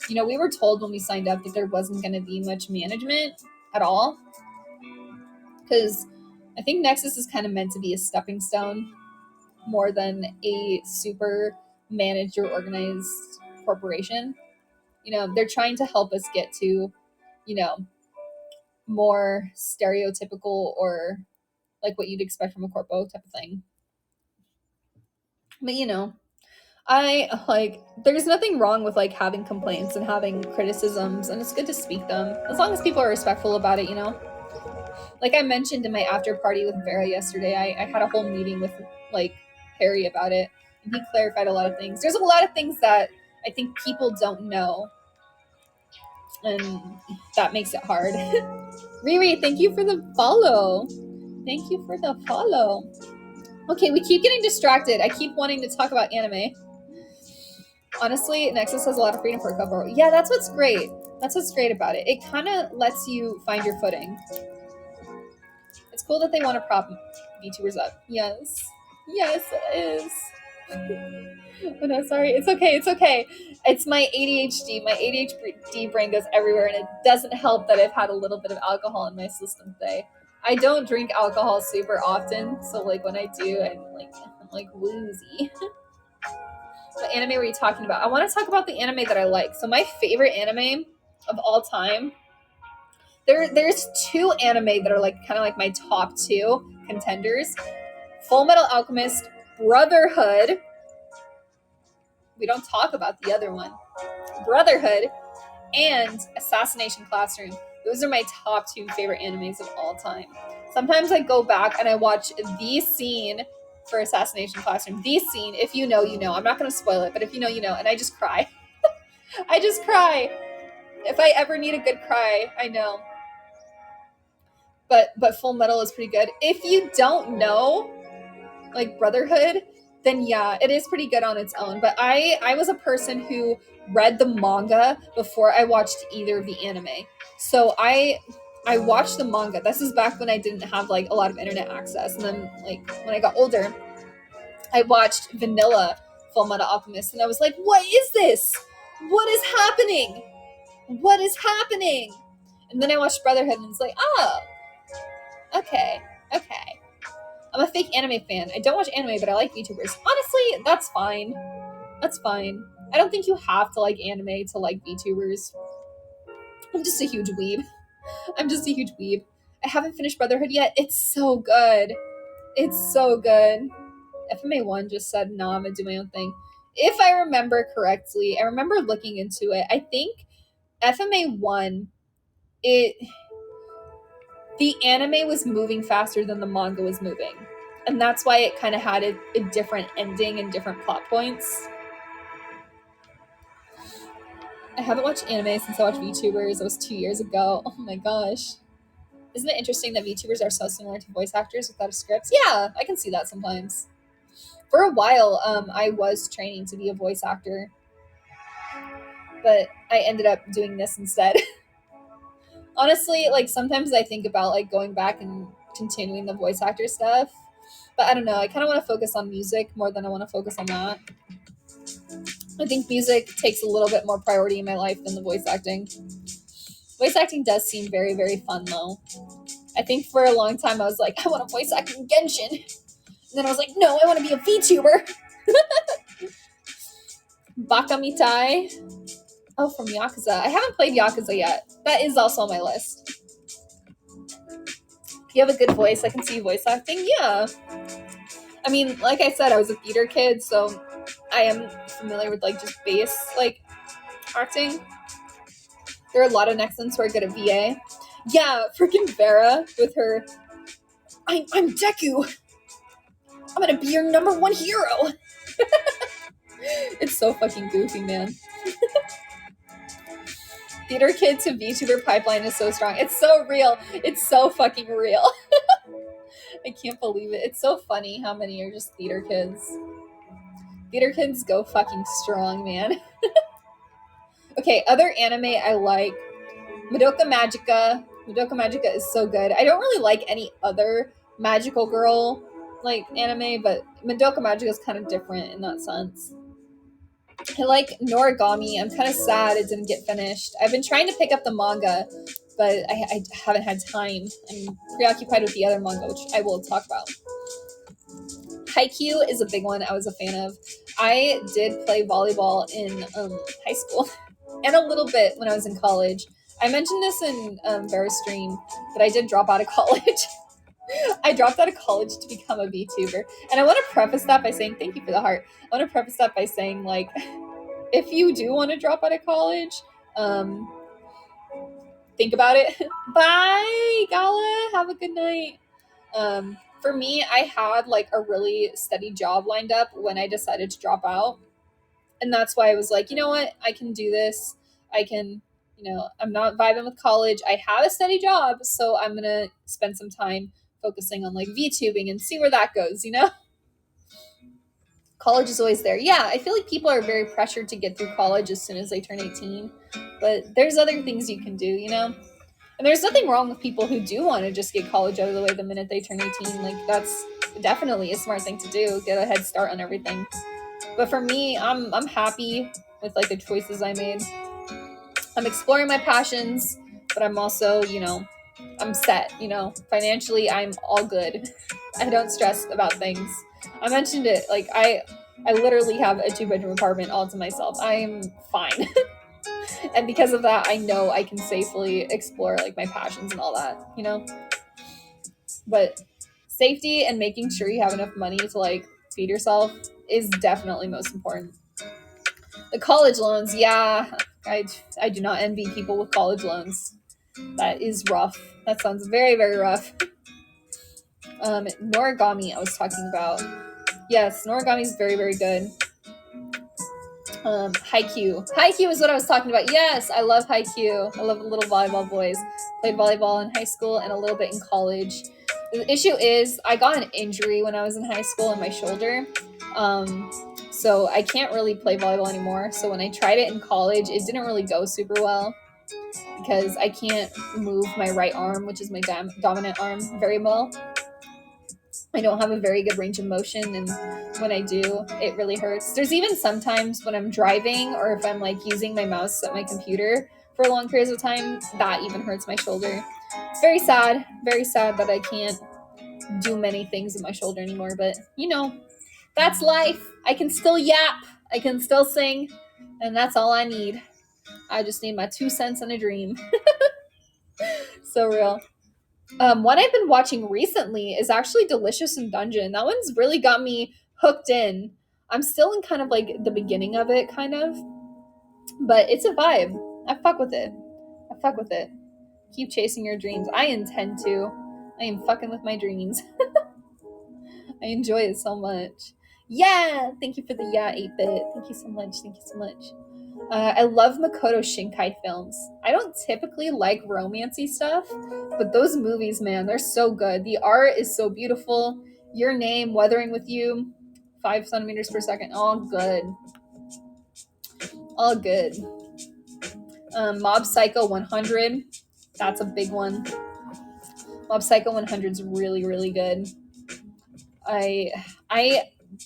you know, we were told when we signed up that there wasn't going to be much management at all. Because I think Nexus is kind of meant to be a stepping stone more than a super managed or organized corporation. You know, they're trying to help us get to, you know, more stereotypical or like what you'd expect from a corpo type of thing. But, you know, there's nothing wrong with like having complaints and having criticisms, and it's good to speak them as long as people are respectful about it, you know. Like I mentioned in my after party with Vera yesterday, I had a whole meeting with like Harry about it, and he clarified a lot of things. There's a lot of things that I think people don't know, and that makes it hard. Riri, thank you for the follow. Thank you for the follow. Okay, we keep getting distracted. I keep wanting to talk about anime. Honestly, Nexus has a lot of freedom for a couple. Yeah, that's what's great. That's what's great about it. It kind of lets you find your footing. It's cool that they want to prop VTubers up. Yes. Yes, it is. Oh no, sorry. It's okay. It's okay. It's my ADHD. My ADHD brain goes everywhere, and it doesn't help that I've had a little bit of alcohol in my system today. I don't drink alcohol super often, so like when I do, I'm like woozy. What anime were you talking about? I want to talk about the anime that I like. So my favorite anime of all time. There's two anime that are like kind of like my top two contenders. Full Metal Alchemist, Brotherhood. We don't talk about the other one. Brotherhood and Assassination Classroom. Those are my top two favorite animes of all time. Sometimes I go back and I watch the scene for Assassination Classroom. The scene, if you know, you know. I'm not going to spoil it, but if you know, you know. And I just cry. I just cry. If I ever need a good cry, I know. But Full Metal is pretty good. If you don't know, like Brotherhood, then yeah, it is pretty good on its own. But I was a person who read the manga before I watched either of the anime. So I watched the manga. This is back when I didn't have like a lot of internet access. And then like when I got older, I watched vanilla Full Metal Alchemist and I was like, what is this? What is happening? What is happening? And then I watched Brotherhood and it's like, oh, okay. I'm a fake anime fan. I don't watch anime, but I like VTubers. Honestly, that's fine. That's fine. I don't think you have to like anime to like VTubers. I'm just a huge weeb. I haven't finished Brotherhood yet. It's so good. It's so good. FMA1 just said, nah, I'm gonna do my own thing. If I remember correctly, I remember looking into it. I think FMA1, the anime was moving faster than the manga was moving. And that's why it kind of had a different ending and different plot points. I haven't watched anime since I watched VTubers. It was 2 years ago. Oh my gosh. Isn't it interesting that VTubers are so similar to voice actors without a script? Yeah, I can see that sometimes. For a while, I was training to be a voice actor. But I ended up doing this instead. Honestly, like sometimes I think about like going back and continuing the voice actor stuff. But I don't know. I kind of want to focus on music more than I want to focus on that. I think music takes a little bit more priority in my life than the voice acting. Voice acting does seem very, very fun, though. I think for a long time I was like, I want to voice act in Genshin. And then I was like, no, I want to be a VTuber. Baka Mitai. Oh, from Yakuza. I haven't played Yakuza yet. That is also on my list. You have a good voice. I can see you voice acting. Yeah. I mean, like I said, I was a theater kid, so I am familiar with like just base like acting. There are a lot of Nexans who are good at VA. Yeah, freaking Vera with her. I'm Deku. I'm gonna be your number one hero. It's so fucking goofy, man. Theater kid to VTuber pipeline is so strong. It's so real. It's so fucking real. I can't believe it. It's so funny how many are just theater kids. Theater kids go fucking strong, man. Okay, other anime I like. Madoka Magica. Madoka Magica is so good. I don't really like any other magical girl like anime, but Madoka Magica is kind of different in that sense. I like Noragami. I'm kind of sad it didn't get finished. I've been trying to pick up the manga, but I haven't had time. I'm preoccupied with the other manga, which I will talk about. Haikyuu is a big one I was a fan of. I did play volleyball in high school and a little bit when I was in college. I mentioned this in Vera's stream, but I did drop out of college. I dropped out of college to become a VTuber. And I want to preface that by saying, thank you for the heart. I want to preface that by saying, like, if you do want to drop out of college, think about it. Bye, Gala. Have a good night. For me, I had like a really steady job lined up when I decided to drop out. And that's why I was like, you know what? I can do this. I can, I'm not vibing with college. I have a steady job. So I'm going to spend some time focusing on like VTubing and see where that goes, College is always there. Yeah, I feel like people are very pressured to get through college as soon as they turn 18. But there's other things you can do, And there's nothing wrong with people who do want to just get college out of the way the minute they turn 18. Like, that's definitely a smart thing to do. Get a head start on everything. But for me, I'm happy with, like, the choices I made. I'm exploring my passions, but I'm also, I'm set, Financially, I'm all good. I don't stress about things. I mentioned it, like, I literally have a 2-bedroom apartment all to myself. I'm fine. And because of that, I know I can safely explore like my passions and all that, But safety and making sure you have enough money to like feed yourself is definitely most important. The college loans, yeah, I do not envy people with college loans. That is rough. That sounds very, very rough. Noragami I was talking about. Yes, Noragami is very, very good. Haikyuu. Haikyuu is what I was talking about. Yes, I love Haikyuu. I love the little volleyball boys. Played volleyball in high school and a little bit in college. The issue is I got an injury when I was in high school in my shoulder. So I can't really play volleyball anymore. So when I tried it in college, it didn't really go super well because I can't move my right arm, which is my dominant arm, very well. I don't have a very good range of motion, and when I do, it really hurts. There's even sometimes when I'm driving or if I'm like using my mouse at my computer for long periods of time, that even hurts my shoulder. It's very sad that I can't do many things with my shoulder anymore, but you know, that's life. I can still yap, I can still sing, and that's all I need. I just need my 2 cents and a dream. So real. One I've been watching recently is actually Delicious in Dungeon. That one's really got me hooked in. I'm still in kind of like the beginning of it, kind of. But it's a vibe. I fuck with it. Keep chasing your dreams. I intend to. I am fucking with my dreams. I enjoy it so much. Yeah! Thank you for the 8-bit. Thank you so much. I love Makoto Shinkai films. I don't typically like romancy stuff, but those movies, man, they're so good. The art is so beautiful. Your Name, Weathering with You, 5 centimeters per second, all good. Mob Psycho 100, that's a big one. Mob Psycho 100 is really, really good. I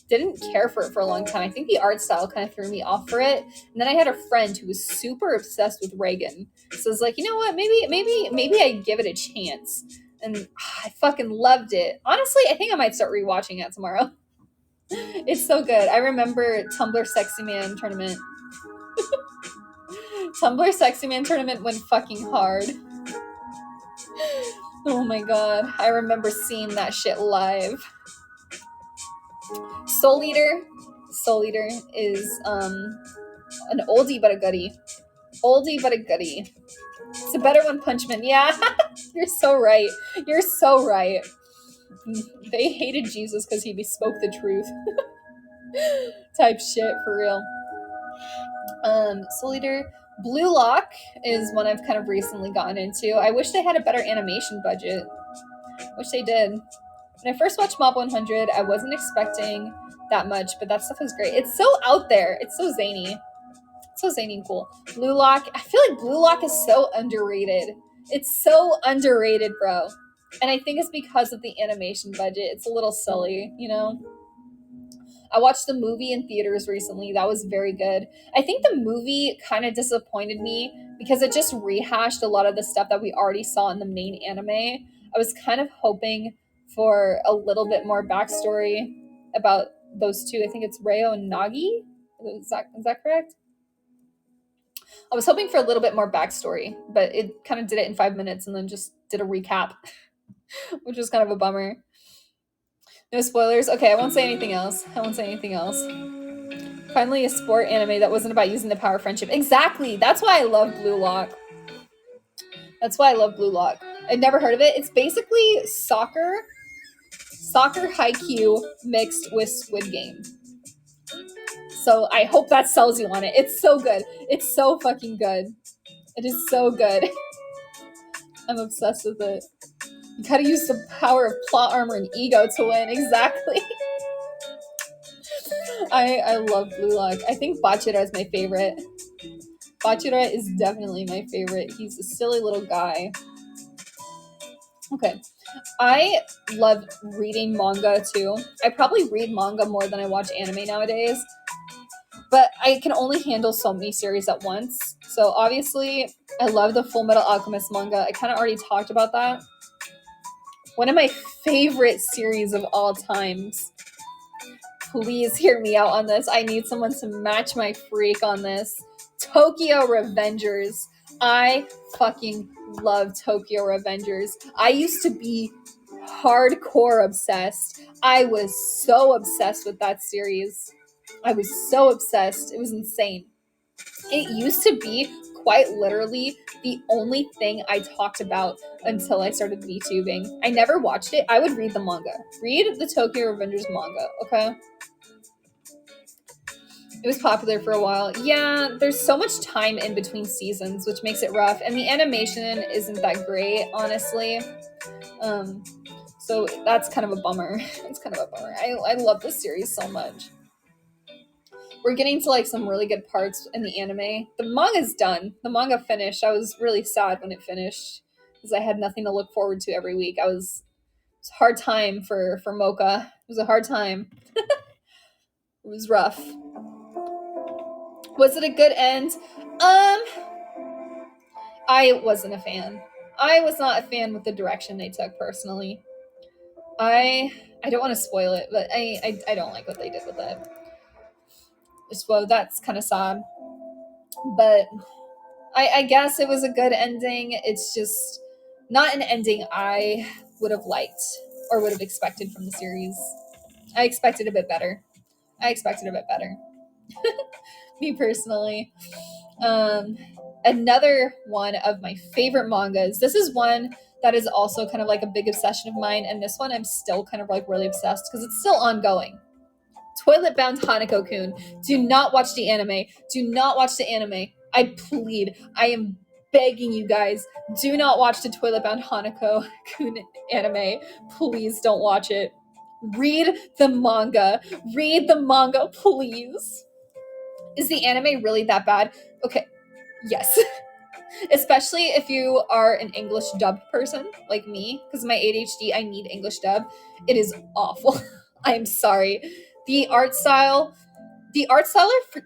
didn't care for it for a long time. I think the art style kind of threw me off for it. And then I had a friend who was super obsessed with Reagan. So I was like, you know what? Maybe I give it a chance. And I fucking loved it. Honestly, I think I might start rewatching it tomorrow. It's so good. I remember Tumblr Sexy Man tournament. Tumblr Sexy Man tournament went fucking hard. Oh my god. I remember seeing that shit live. Soul Eater is an oldie but a goodie. It's a better one, Punch Man. Yeah, you're so right. They hated Jesus because he bespoke the truth. Type shit, for real. Soul Eater. Blue Lock is one I've kind of recently gotten into. I wish they had a better animation budget. Wish they did. When I first watched Mob 100, I wasn't expecting that much, but that stuff was great. It's so out there. It's so zany. And cool. Blue Lock. I feel like Blue Lock is so underrated. It's so underrated, bro. And I think it's because of the animation budget. It's a little silly, you know? I watched the movie in theaters recently. That was very good. I think the movie kind of disappointed me because it just rehashed a lot of the stuff that we already saw in the main anime. I was kind of hoping for a little bit more backstory about those two. I think it's Reo and Nagi. Is that correct? I was hoping for a little bit more backstory, but it kind of did it in 5 minutes and then just did a recap, which was kind of a bummer. No spoilers. Okay, I won't say anything else. Finally, a sport anime that wasn't about using the power of friendship. Exactly. That's why I love Blue Lock. I'd never heard of it. It's basically soccer Haikyuu mixed with Squid Game. So I hope that sells you on it. It's so good. It's so fucking good. It is so good. I'm obsessed with it. You gotta use the power of plot armor and ego to win. Exactly. I love Blue Lock. I think Bachira is my favorite. Bachira is definitely my favorite. He's a silly little guy. Okay. I love reading manga too. I probably read manga more than I watch anime nowadays. But I can only handle so many series at once. So obviously, I love the Full Metal Alchemist manga. I kind of already talked about that. One of my favorite series of all times. Please hear me out on this. I need someone to match my freak on this. Tokyo Revengers. I fucking love Tokyo Revengers. I used to be hardcore obsessed. I was so obsessed with that series. I was so obsessed. It was insane. It used to be quite literally the only thing I talked about until I started VTubing. I never watched it. I would read the manga. Read the Tokyo Revengers manga, okay? It was popular for a while. Yeah, there's so much time in between seasons, which makes it rough, and the animation isn't that great, honestly. So that's kind of a bummer. It's kind of a bummer. I love this series so much. We're getting to like some really good parts in the anime. The manga's done. The manga finished. I was really sad when it finished because I had nothing to look forward to every week. It's a hard time for Moka. It was a hard time. It was rough. Was it a good end? I wasn't a fan. I was not a fan with the direction they took personally. I don't want to spoil it, but I don't like what they did with it. So that's kind of sad. But I guess it was a good ending. It's just not an ending I would have liked or would have expected from the series. I expected a bit better. Me personally. Another one of my favorite mangas. This is one that is also kind of like a big obsession of mine, and this one I'm still kind of like really obsessed because it's still ongoing. Toilet Bound Hanako-kun. Do not watch the anime. Do not watch the anime. I plead. I am begging you guys. Do not watch the Toilet Bound Hanako-kun anime. Please don't watch it. Read the manga. Read the manga, please. Is the anime really that bad? Okay. Yes. Especially if you are an English dubbed person like me, because my ADHD, I need English dub. It is awful. I'm sorry. The art style for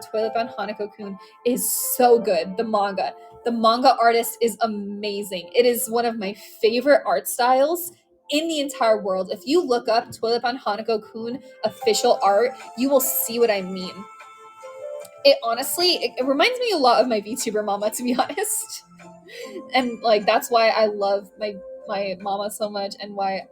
Toilet Bound Hanako-kun is so good. The manga artist is amazing. It is one of my favorite art styles in the entire world. If you look up Toilet Bound Hanako-kun official art, you will see what I mean. It honestly, it reminds me a lot of my VTuber mama, to be honest. And like that's why I love my mama so much, and why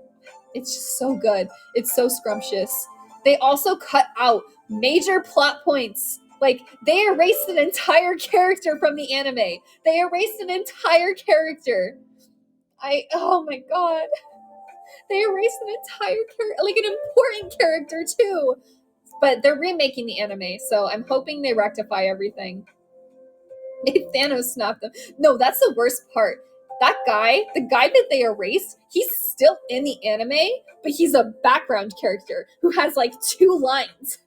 it's just so good. It's so scrumptious. They also cut out major plot points. Like they erased an entire character from the anime. They erased an entire character. Oh my god. They erased an entire character, like an important character too. But they're remaking the anime, so I'm hoping they rectify everything. If Thanos snapped them. No, that's the worst part. That guy, the guy that they erased, he's still in the anime, but he's a background character who has like 2 lines.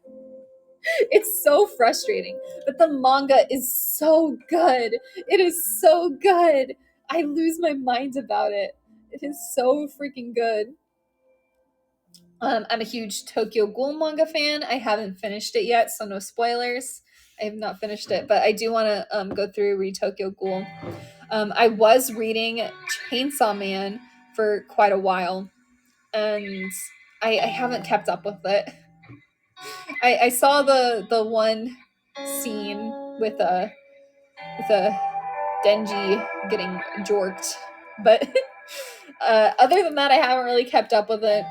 It's so frustrating. But the manga is so good. It is so good. I lose my mind about it. It is so freaking good. I'm a huge Tokyo Ghoul manga fan. I haven't finished it yet, so no spoilers. I have not finished it, but I do want to go through read Tokyo Ghoul. I was reading Chainsaw Man for quite a while, and I haven't kept up with it. I saw the one scene with a Denji getting jorked, but other than that, I haven't really kept up with it.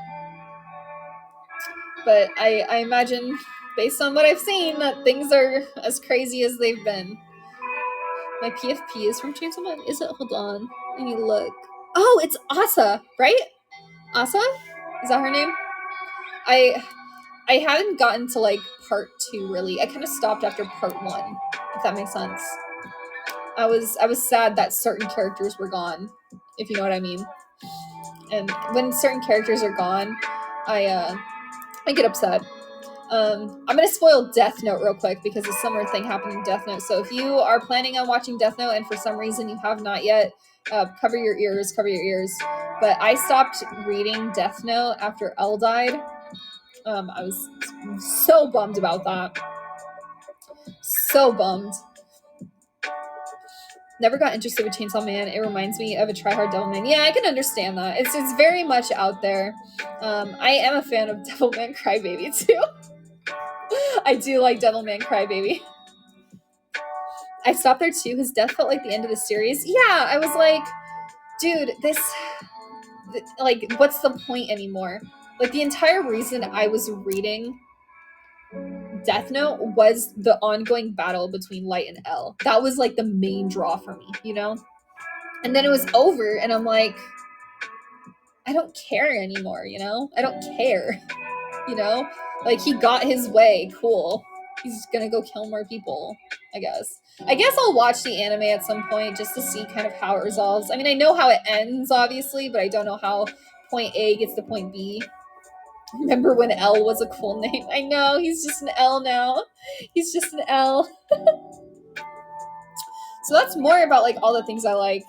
But I imagine, based on what I've seen, that things are as crazy as they've been. My PFP is from Chainsaw Man. Is it? Hold on. Let me look. Oh, it's Asa, right? Asa? Is that her name? I haven't gotten to like part 2 really. I kind of stopped after part 1, if that makes sense. I was sad that certain characters were gone, if you know what I mean. And when certain characters are gone, I get upset. I'm gonna spoil Death Note real quick because a similar thing happened in Death Note. So if you are planning on watching Death Note and for some reason you have not yet, cover your ears. But I stopped reading Death Note after L died. I was so bummed about that. So bummed. Never got interested with Chainsaw Man. It reminds me of a Try Hard Devilman. Yeah, I can understand that. It's very much out there. I am a fan of Devilman Crybaby too. I do like Devilman Crybaby. I stopped there too. His death felt like the end of the series. Yeah, I was like, dude, like, what's the point anymore? Like, the entire reason I was reading Death Note was the ongoing battle between Light and L. That was like the main draw for me, you know? And then it was over, and I'm like, I don't care anymore, you know? I don't care. You know? Like, he got his way. Cool. He's gonna go kill more people, I guess. I guess I'll watch the anime at some point just to see kind of how it resolves. I mean, I know how it ends, obviously, but I don't know how point A gets to point B. Remember when L was a cool name? I know, he's just an L now. He's just an L. So that's more about like all the things I like.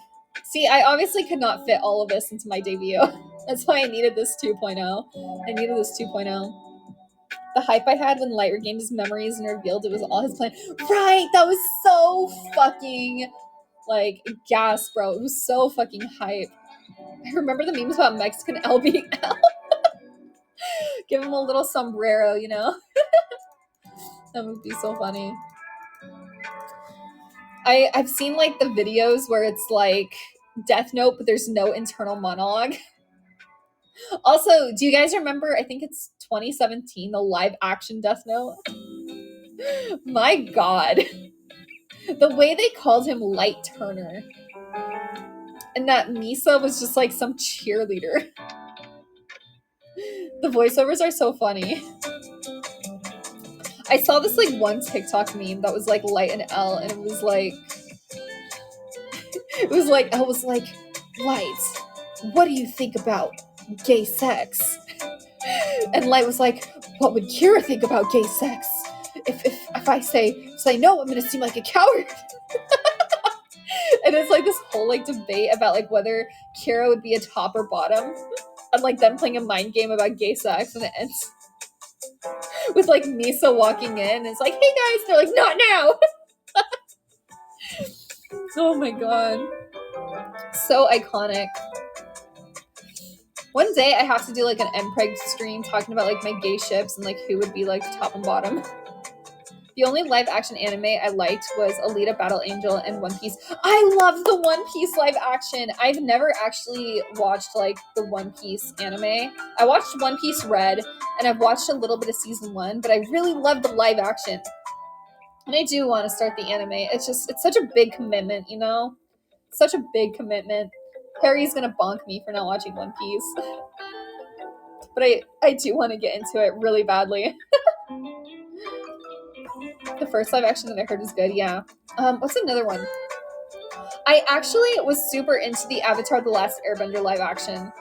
See, I obviously could not fit all of this into my debut. That's why I needed this 2.0. I needed this 2.0. The hype I had when Light regained his memories and revealed it was all his plan. Right, that was so fucking like gas, bro. It was so fucking hype. I remember the memes about Mexican L being L. Give him a little sombrero, you know? That would be so funny. I've seen like the videos where it's like Death Note, but there's no internal monologue. Also, do you guys remember, I think it's 2017, the live action Death Note? My god. The way they called him Light Turner. And that Misa was just like some cheerleader. The voiceovers are so funny. I saw this like one TikTok meme that was like Light and L, and it was like I was like, Light, what do you think about gay sex? And Light was like, what would Kira think about gay sex? If I say no, I'm gonna seem like a coward. And it's like this whole like debate about like whether Kira would be a top or bottom, and like them playing a mind game about gay sex, and it ends with like Misa walking in, and it's like, hey guys, they're like, not now. Oh my god, so iconic. One day I have to do like an MPreg stream talking about like my gay ships and like who would be like top and bottom. The only live action anime I liked was Alita Battle Angel and One Piece. I love the One Piece live action. I've never actually watched like the One Piece anime. I watched One Piece Red and I've watched a little bit of season 1, but I really love the live action. And I do want to start the anime. It's such a big commitment, you know? Such a big commitment. Harry's gonna bonk me for not watching One Piece. But I do want to get into it really badly. The first live action that I heard was good, yeah. What's another one? I actually was super into the Avatar The Last Airbender live action.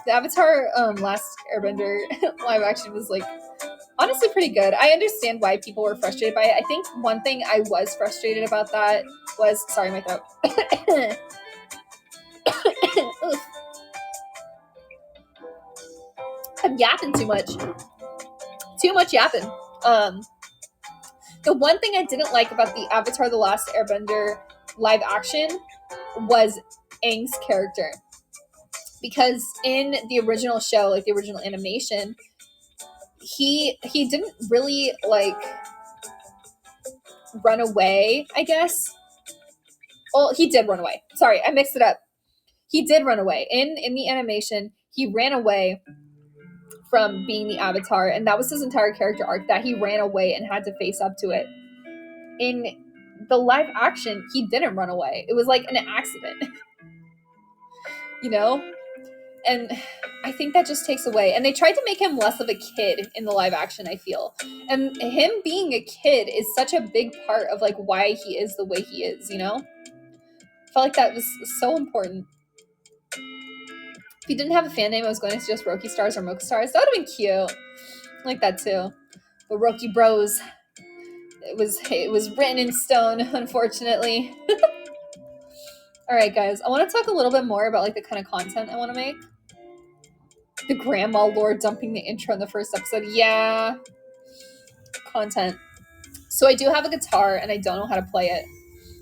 The Avatar Last Airbender live action was like honestly pretty good. I understand why people were frustrated by it. I think one thing I was frustrated about that was, sorry, my throat. I'm yapping too much. Too much yapping. The one thing I didn't like about the Avatar The Last Airbender live action was Aang's character. Because in the original show, like the original animation, he didn't really like run away, I guess. Well, he did run away. Sorry, I mixed it up. He did run away. In the animation, he ran away from being the Avatar, and that was his entire character arc, that he ran away and had to face up to it. In the live action, he didn't run away. It was like an accident. You know? And I think that just takes away. And they tried to make him less of a kid in the live action, I feel. And him being a kid is such a big part of like why he is the way he is, you know? I felt like that was so important. If he didn't have a fan name, I was going to suggest Roki Stars or Moka Stars. That would have been cute. I like that too. But Roki Bros, it was written in stone, unfortunately. Alright guys, I want to talk a little bit more about like the kind of content I want to make. The grandma lore dumping the intro in the first episode. Yeah. Content. So I do have a guitar and I don't know how to play it.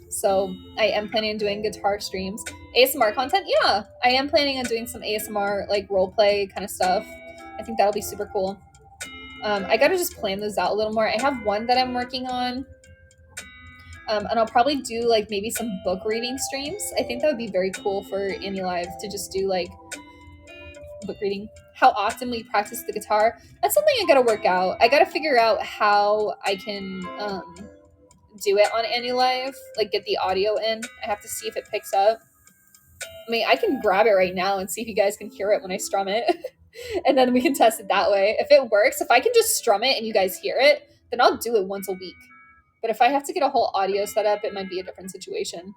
So I am planning on doing guitar streams. ASMR content? Yeah. I am planning on doing some ASMR like roleplay kind of stuff. I think that'll be super cool. I gotta just plan those out a little more. I have one that I'm working on. And I'll probably do like maybe some book reading streams. I think that would be very cool for AniLive to just do like book reading. How often we practice the guitar? That's something I gotta work out. I gotta figure out how I can do it on AniLive, like get the audio in. I have to see if it picks up. I mean, I can grab it right now and see if you guys can hear it when I strum it. And then we can test it that way. If it works, if I can just strum it and you guys hear it, then I'll do it once a week. But if I have to get a whole audio setup, it might be a different situation.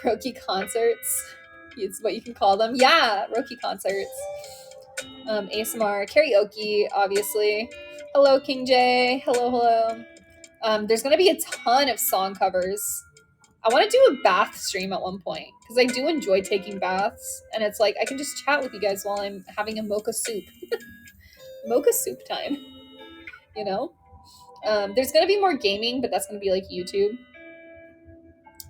Roki concerts, it's what you can call them. Yeah, Roki concerts. ASMR, karaoke, obviously. Hello, King J. Hello. There's going to be a ton of song covers. I want to do a bath stream at one point because I do enjoy taking baths, and it's like I can just chat with you guys while I'm having a mocha soup. Mocha soup time, you know? There's going to be more gaming, but that's going to be like YouTube.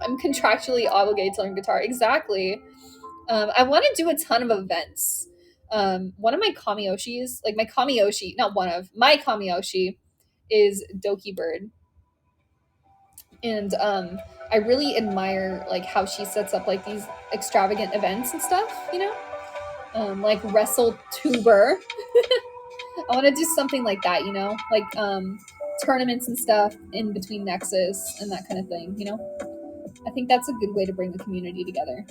I'm contractually obligated to learn guitar. Exactly. I want to do a ton of events. One of my Kamiyoshis, like my Kamiyoshi, not one of, my Kamiyoshi is Doki Bird. And I really admire like how she sets up like these extravagant events and stuff, you know? Like Wrestle-tuber. I want to do something like that, you know? Like tournaments and stuff in between Nexas and that kind of thing, you know? I think that's a good way to bring the community together.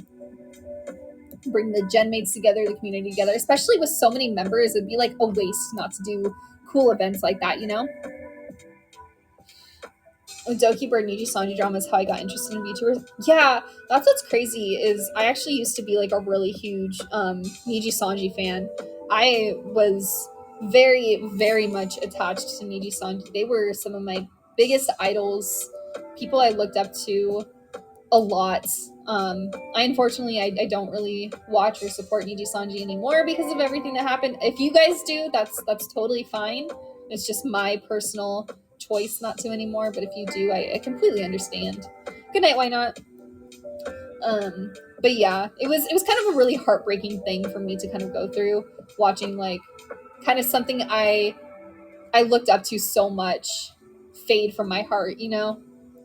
Bring the gen mates together, the community together, especially with so many members. It'd be like a waste not to do cool events like that, you know? Doki Bird Niji Sanji drama is how I got interested in VTubers. Yeah, that's what's crazy is I actually used to be like a really huge Niji Sanji fan. I was very, very much attached to Niji Sanji. They were some of my biggest idols, people I looked up to a lot. I don't really watch or support Niji Sanji anymore because of everything that happened. If you guys do, that's totally fine. It's just my personal choice not to anymore. But if you do, I completely understand. Good night, why not? But yeah, it was kind of a really heartbreaking thing for me to kind of go through, watching like kind of something I looked up to so much fade from my heart, you know?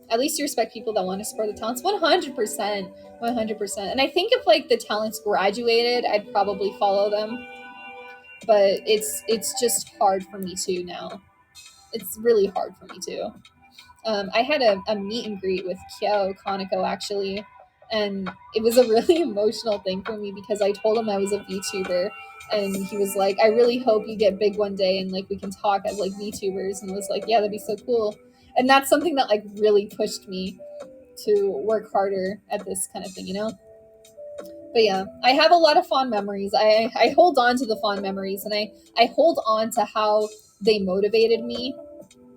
At least you respect people that want to support the talents. 100%. And I think if like the talents graduated, I'd probably follow them. But it's just hard for me to now. It's really hard for me to. I had a meet and greet with Kyo Kaneko actually, and it was a really emotional thing for me because I told him I was a VTuber, and he was like, I really hope you get big one day and like we can talk as like VTubers, and I was like, yeah, that'd be so cool. And that's something that like really pushed me to work harder at this kind of thing, you know? But yeah, I have a lot of fond memories. I hold on to the fond memories, and I hold on to how they motivated me.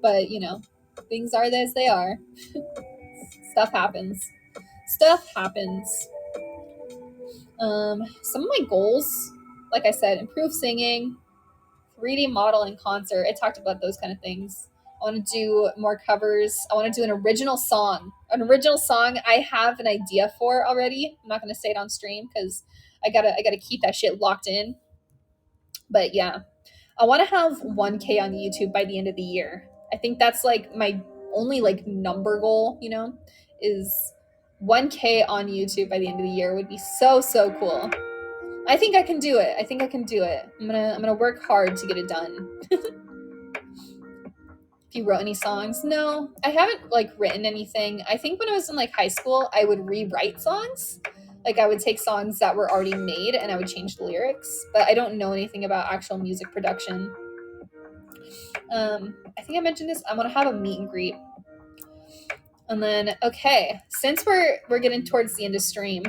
But, you know, things are as they are. Stuff happens. Some of my goals, like I said, improve singing, 3D model and concert. I talked about those kind of things. I want to do more covers. I want to do an original song. An original song I have an idea for already. I'm not going to say it on stream because I gotta keep that shit locked in. But yeah, I want to have 1K on YouTube by the end of the year. I think that's like my only like number goal, you know, is 1K on YouTube by the end of the year would be so cool. I think I can do it. I'm gonna work hard to get it done. If you wrote any songs? No, I haven't like written anything. I think when I was in like high school, I would rewrite songs. Like I would take songs that were already made and I would change the lyrics, but I don't know anything about actual music production. I think I mentioned this. I want to have a meet and greet. And then, okay, since we're getting towards the end of stream,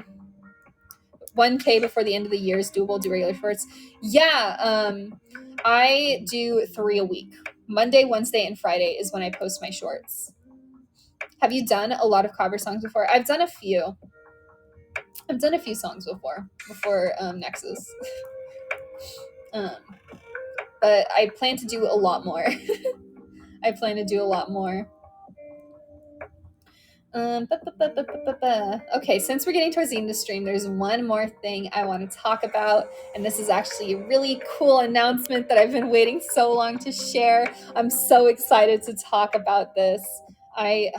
1K before the end of the year is doable. Do regular shorts. Yeah, I do 3 a week. Monday, Wednesday, and Friday is when I post my shorts. Have you done a lot of cover songs before? I've done a few. I've done a few songs before Nexus. But I plan to do a lot more. Okay, since we're getting towards the end of the stream, there's one more thing I want to talk about, and this is actually a really cool announcement that I've been waiting so long to share. I'm so excited to talk about this. I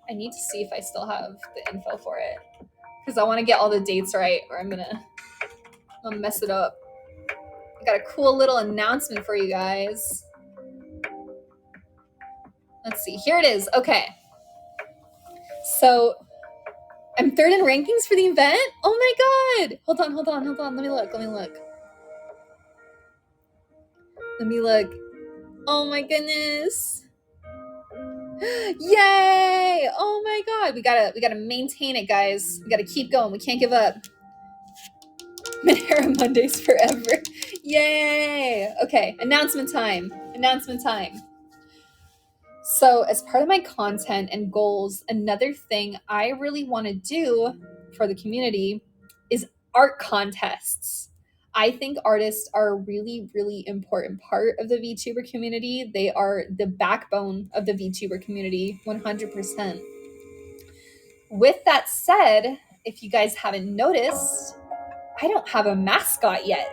need to see if I still have the info for it, because I want to get all the dates right, or I'll mess it up. I got a cool little announcement for you guys. Let's see. Here it is. Okay. So I'm 3rd in rankings for the event. Oh my god! Hold on. Let me look. Let me look. Oh my goodness. Yay! Oh my god. We gotta maintain it, guys. We gotta keep going. We can't give up. Manera Mondays forever. Yay! Okay, announcement time. Announcement time. So, as part of my content and goals, another thing I really want to do for the community is art contests. I think artists are a really, really important part of the VTuber community. They are the backbone of the VTuber community, 100%. With that said, if you guys haven't noticed, I don't have a mascot yet.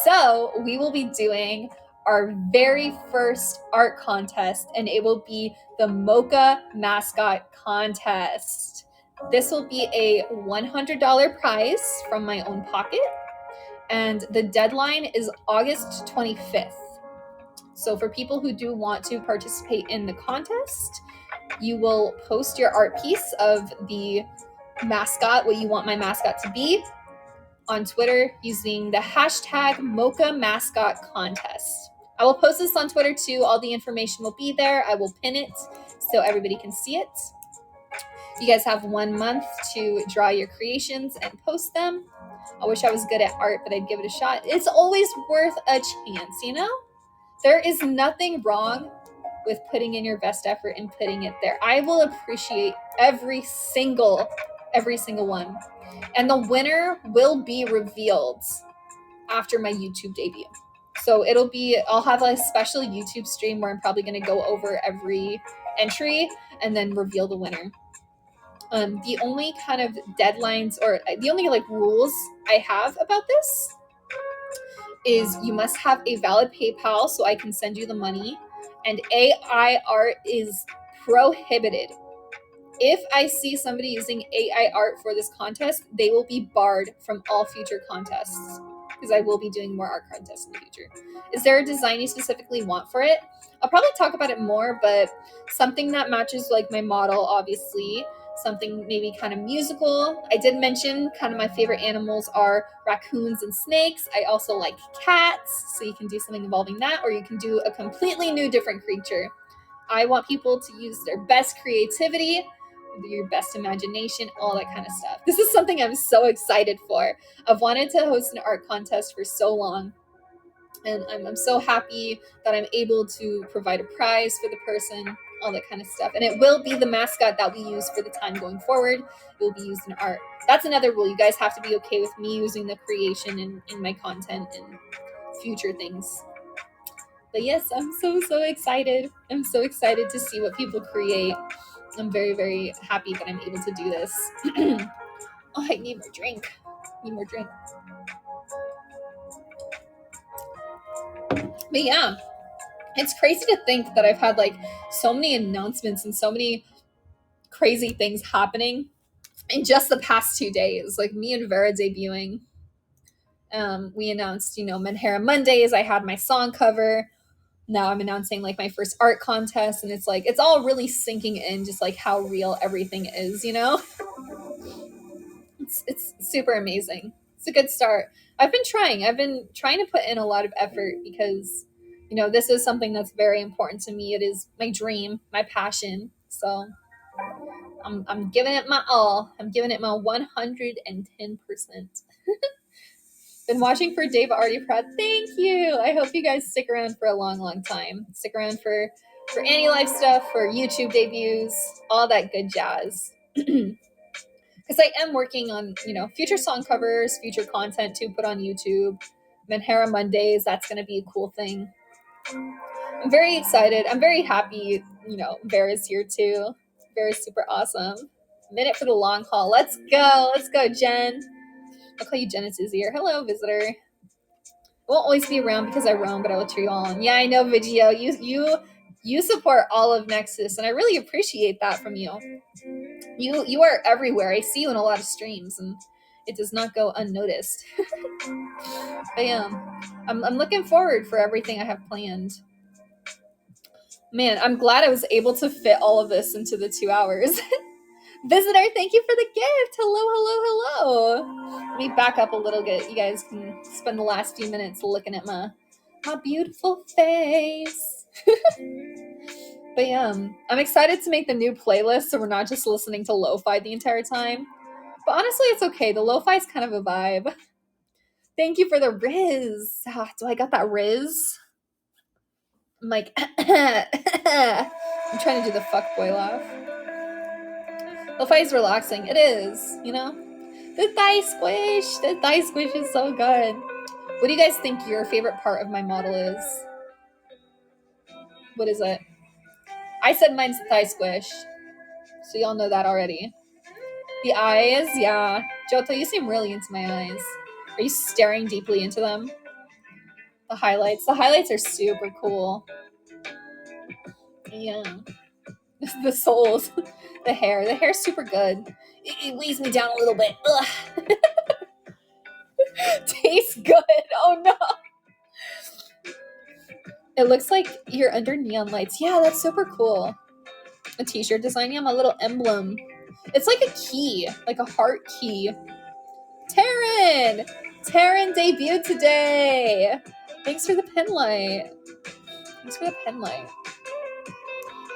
So we will be doing our very first art contest, and it will be the Moka mascot contest. This will be a $100 prize from my own pocket, and the deadline is August 25th. So for people who do want to participate in the contest, you will post your art piece of the mascot, what you want my mascot to be, on Twitter using the hashtag Moka Mascot Contest. I will post this on Twitter too. All the information will be there. I will pin it so everybody can see it. You guys have 1 month to draw your creations and post them. I wish I was good at art, but I'd give it a shot. It's always worth a chance, you know? There is nothing wrong with putting in your best effort and putting it there. I will appreciate every single one. And the winner will be revealed after my YouTube debut. So I'll have a special YouTube stream where I'm probably going to go over every entry and then reveal the winner. The only kind of deadlines or the only rules I have about this is you must have a valid PayPal so I can send you the money, and AI art is prohibited. If I see somebody using AI art for this contest, they will be barred from all future contests because I will be doing more art contests in the future. Is there a design you specifically want for it? I'll probably talk about it more, but something that matches my model, obviously. Something maybe kind of musical. I did mention kind of my favorite animals are raccoons and snakes. I also like cats, so you can do something involving that, or you can do a completely new different creature. I want people to use their best creativity, your best imagination, all that kind of stuff. This is something I'm so excited for. I've wanted to host an art contest for so long, and I'm so happy that I'm able to provide a prize for the person, all that kind of stuff. And it will be the mascot that we use for the time going forward. It will be used in art. That's another rule. You guys have to be okay with me using the creation in my content and future things. But yes, I'm so excited. I'm so excited to see what people create. I'm very, very happy that I'm able to do this. Oh, I need more drink. But yeah, it's crazy to think that I've had so many announcements and so many crazy things happening in just the past 2 days. Like me and Vera debuting. We announced, Manhera Mondays. I had my song cover. Now I'm announcing my first art contest, and it's all really sinking in just how real everything is, It's super amazing. It's a good start. I've been trying to put in a lot of effort because this is something that's very important to me. It is my dream, my passion. So I'm giving it my all. I'm giving it my 110%. Been watching for Dave Already Proud. Thank you. I hope you guys stick around for a long time. Stick around for AniLive stuff, for YouTube debuts, all that good jazz. Because I am working on, future song covers, future content to put on YouTube. Manhera Mondays, that's going to be a cool thing. I'm very excited. I'm very happy, Vera's here too. Vera's super awesome. Minute for the long haul. Let's go, Jen. I'll call you Jen, it's easier. Hello, visitor. I won't always be around because I roam, but I will cheer you all on. Yeah, I know, Vigio. You support all of Nexus, and I really appreciate that from you. You are everywhere. I see you in a lot of streams, and it does not go unnoticed. But yeah, I'm looking forward for everything I have planned. Man, I'm glad I was able to fit all of this into the 2 hours. Visitor, thank you for the gift. Hello. Let me back up a little bit. You guys can spend the last few minutes looking at my my beautiful face. But yeah, I'm excited to make the new playlist so we're not just listening to lo-fi the entire time. But honestly, it's okay. The lo-fi is kind of a vibe. Thank you for the Riz. Do I got that Riz? I'm like, I'm trying to do the fuckboy laugh. Lo-fi is relaxing. It is, you know? The thigh squish. The thigh squish is so good. What do you guys think your favorite part of my model is? What is it? I said mine's the thigh squish. So y'all know that already. The eyes, yeah. Johto, you seem really into my eyes. Are you staring deeply into them? The highlights. The highlights are super cool. Yeah. The soles. The hair. The hair's super good. It weighs me down a little bit. Ugh. Tastes good. Oh no. It looks like you're under neon lights. Yeah, that's super cool. A t-shirt design. Yeah, my little emblem. It's like a key. Like a heart key. Taryn! Taryn debuted today. Thanks for the pen light. Thanks for the pen light.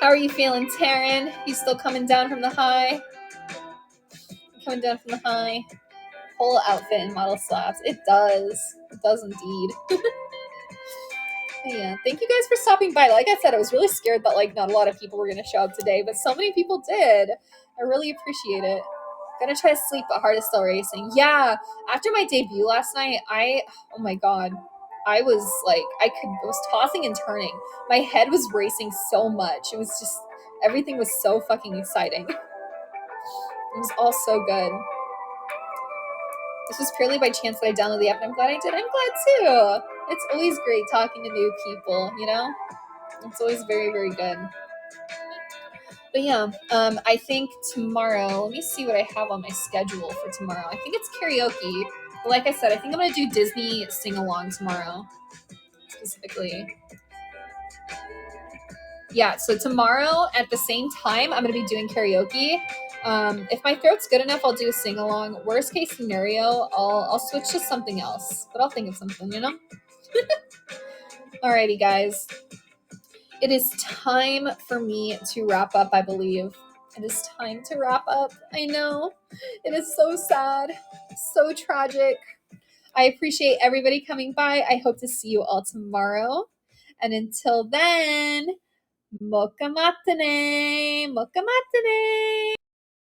How are you feeling, Taryn? You still coming down from the high? Coming down from the high? Whole outfit in model slaps. It does. It does indeed. Yeah. Thank you guys for stopping by. Like I said, I was really scared that like not a lot of people were going to show up today, but so many people did. I really appreciate it. Gonna try to sleep, but heart is still racing. Yeah. After my debut last night, oh my God. I was like, I was tossing and turning. My head was racing so much. It was just, everything was so fucking exciting. It was all so good. This was purely by chance that I downloaded the app, and I'm glad I did. I'm glad too. It's always great talking to new people, you know? It's always very, very good. But yeah, I think tomorrow, let me see what I have on my schedule for tomorrow. I think it's karaoke. But like I said, I think I'm going to do Disney sing-along tomorrow, specifically. Yeah, so tomorrow at the same time, I'm going to be doing karaoke. If my throat's good enough, I'll do a sing-along. Worst case scenario, I'll switch to something else. But I'll think of something, you know? Alrighty, guys. It is time for me to wrap up, I believe. It is time to wrap up. I know. It is so sad. So tragic. I appreciate everybody coming by. I hope to see you all tomorrow. And until then, Moka Matane. Moka Matane.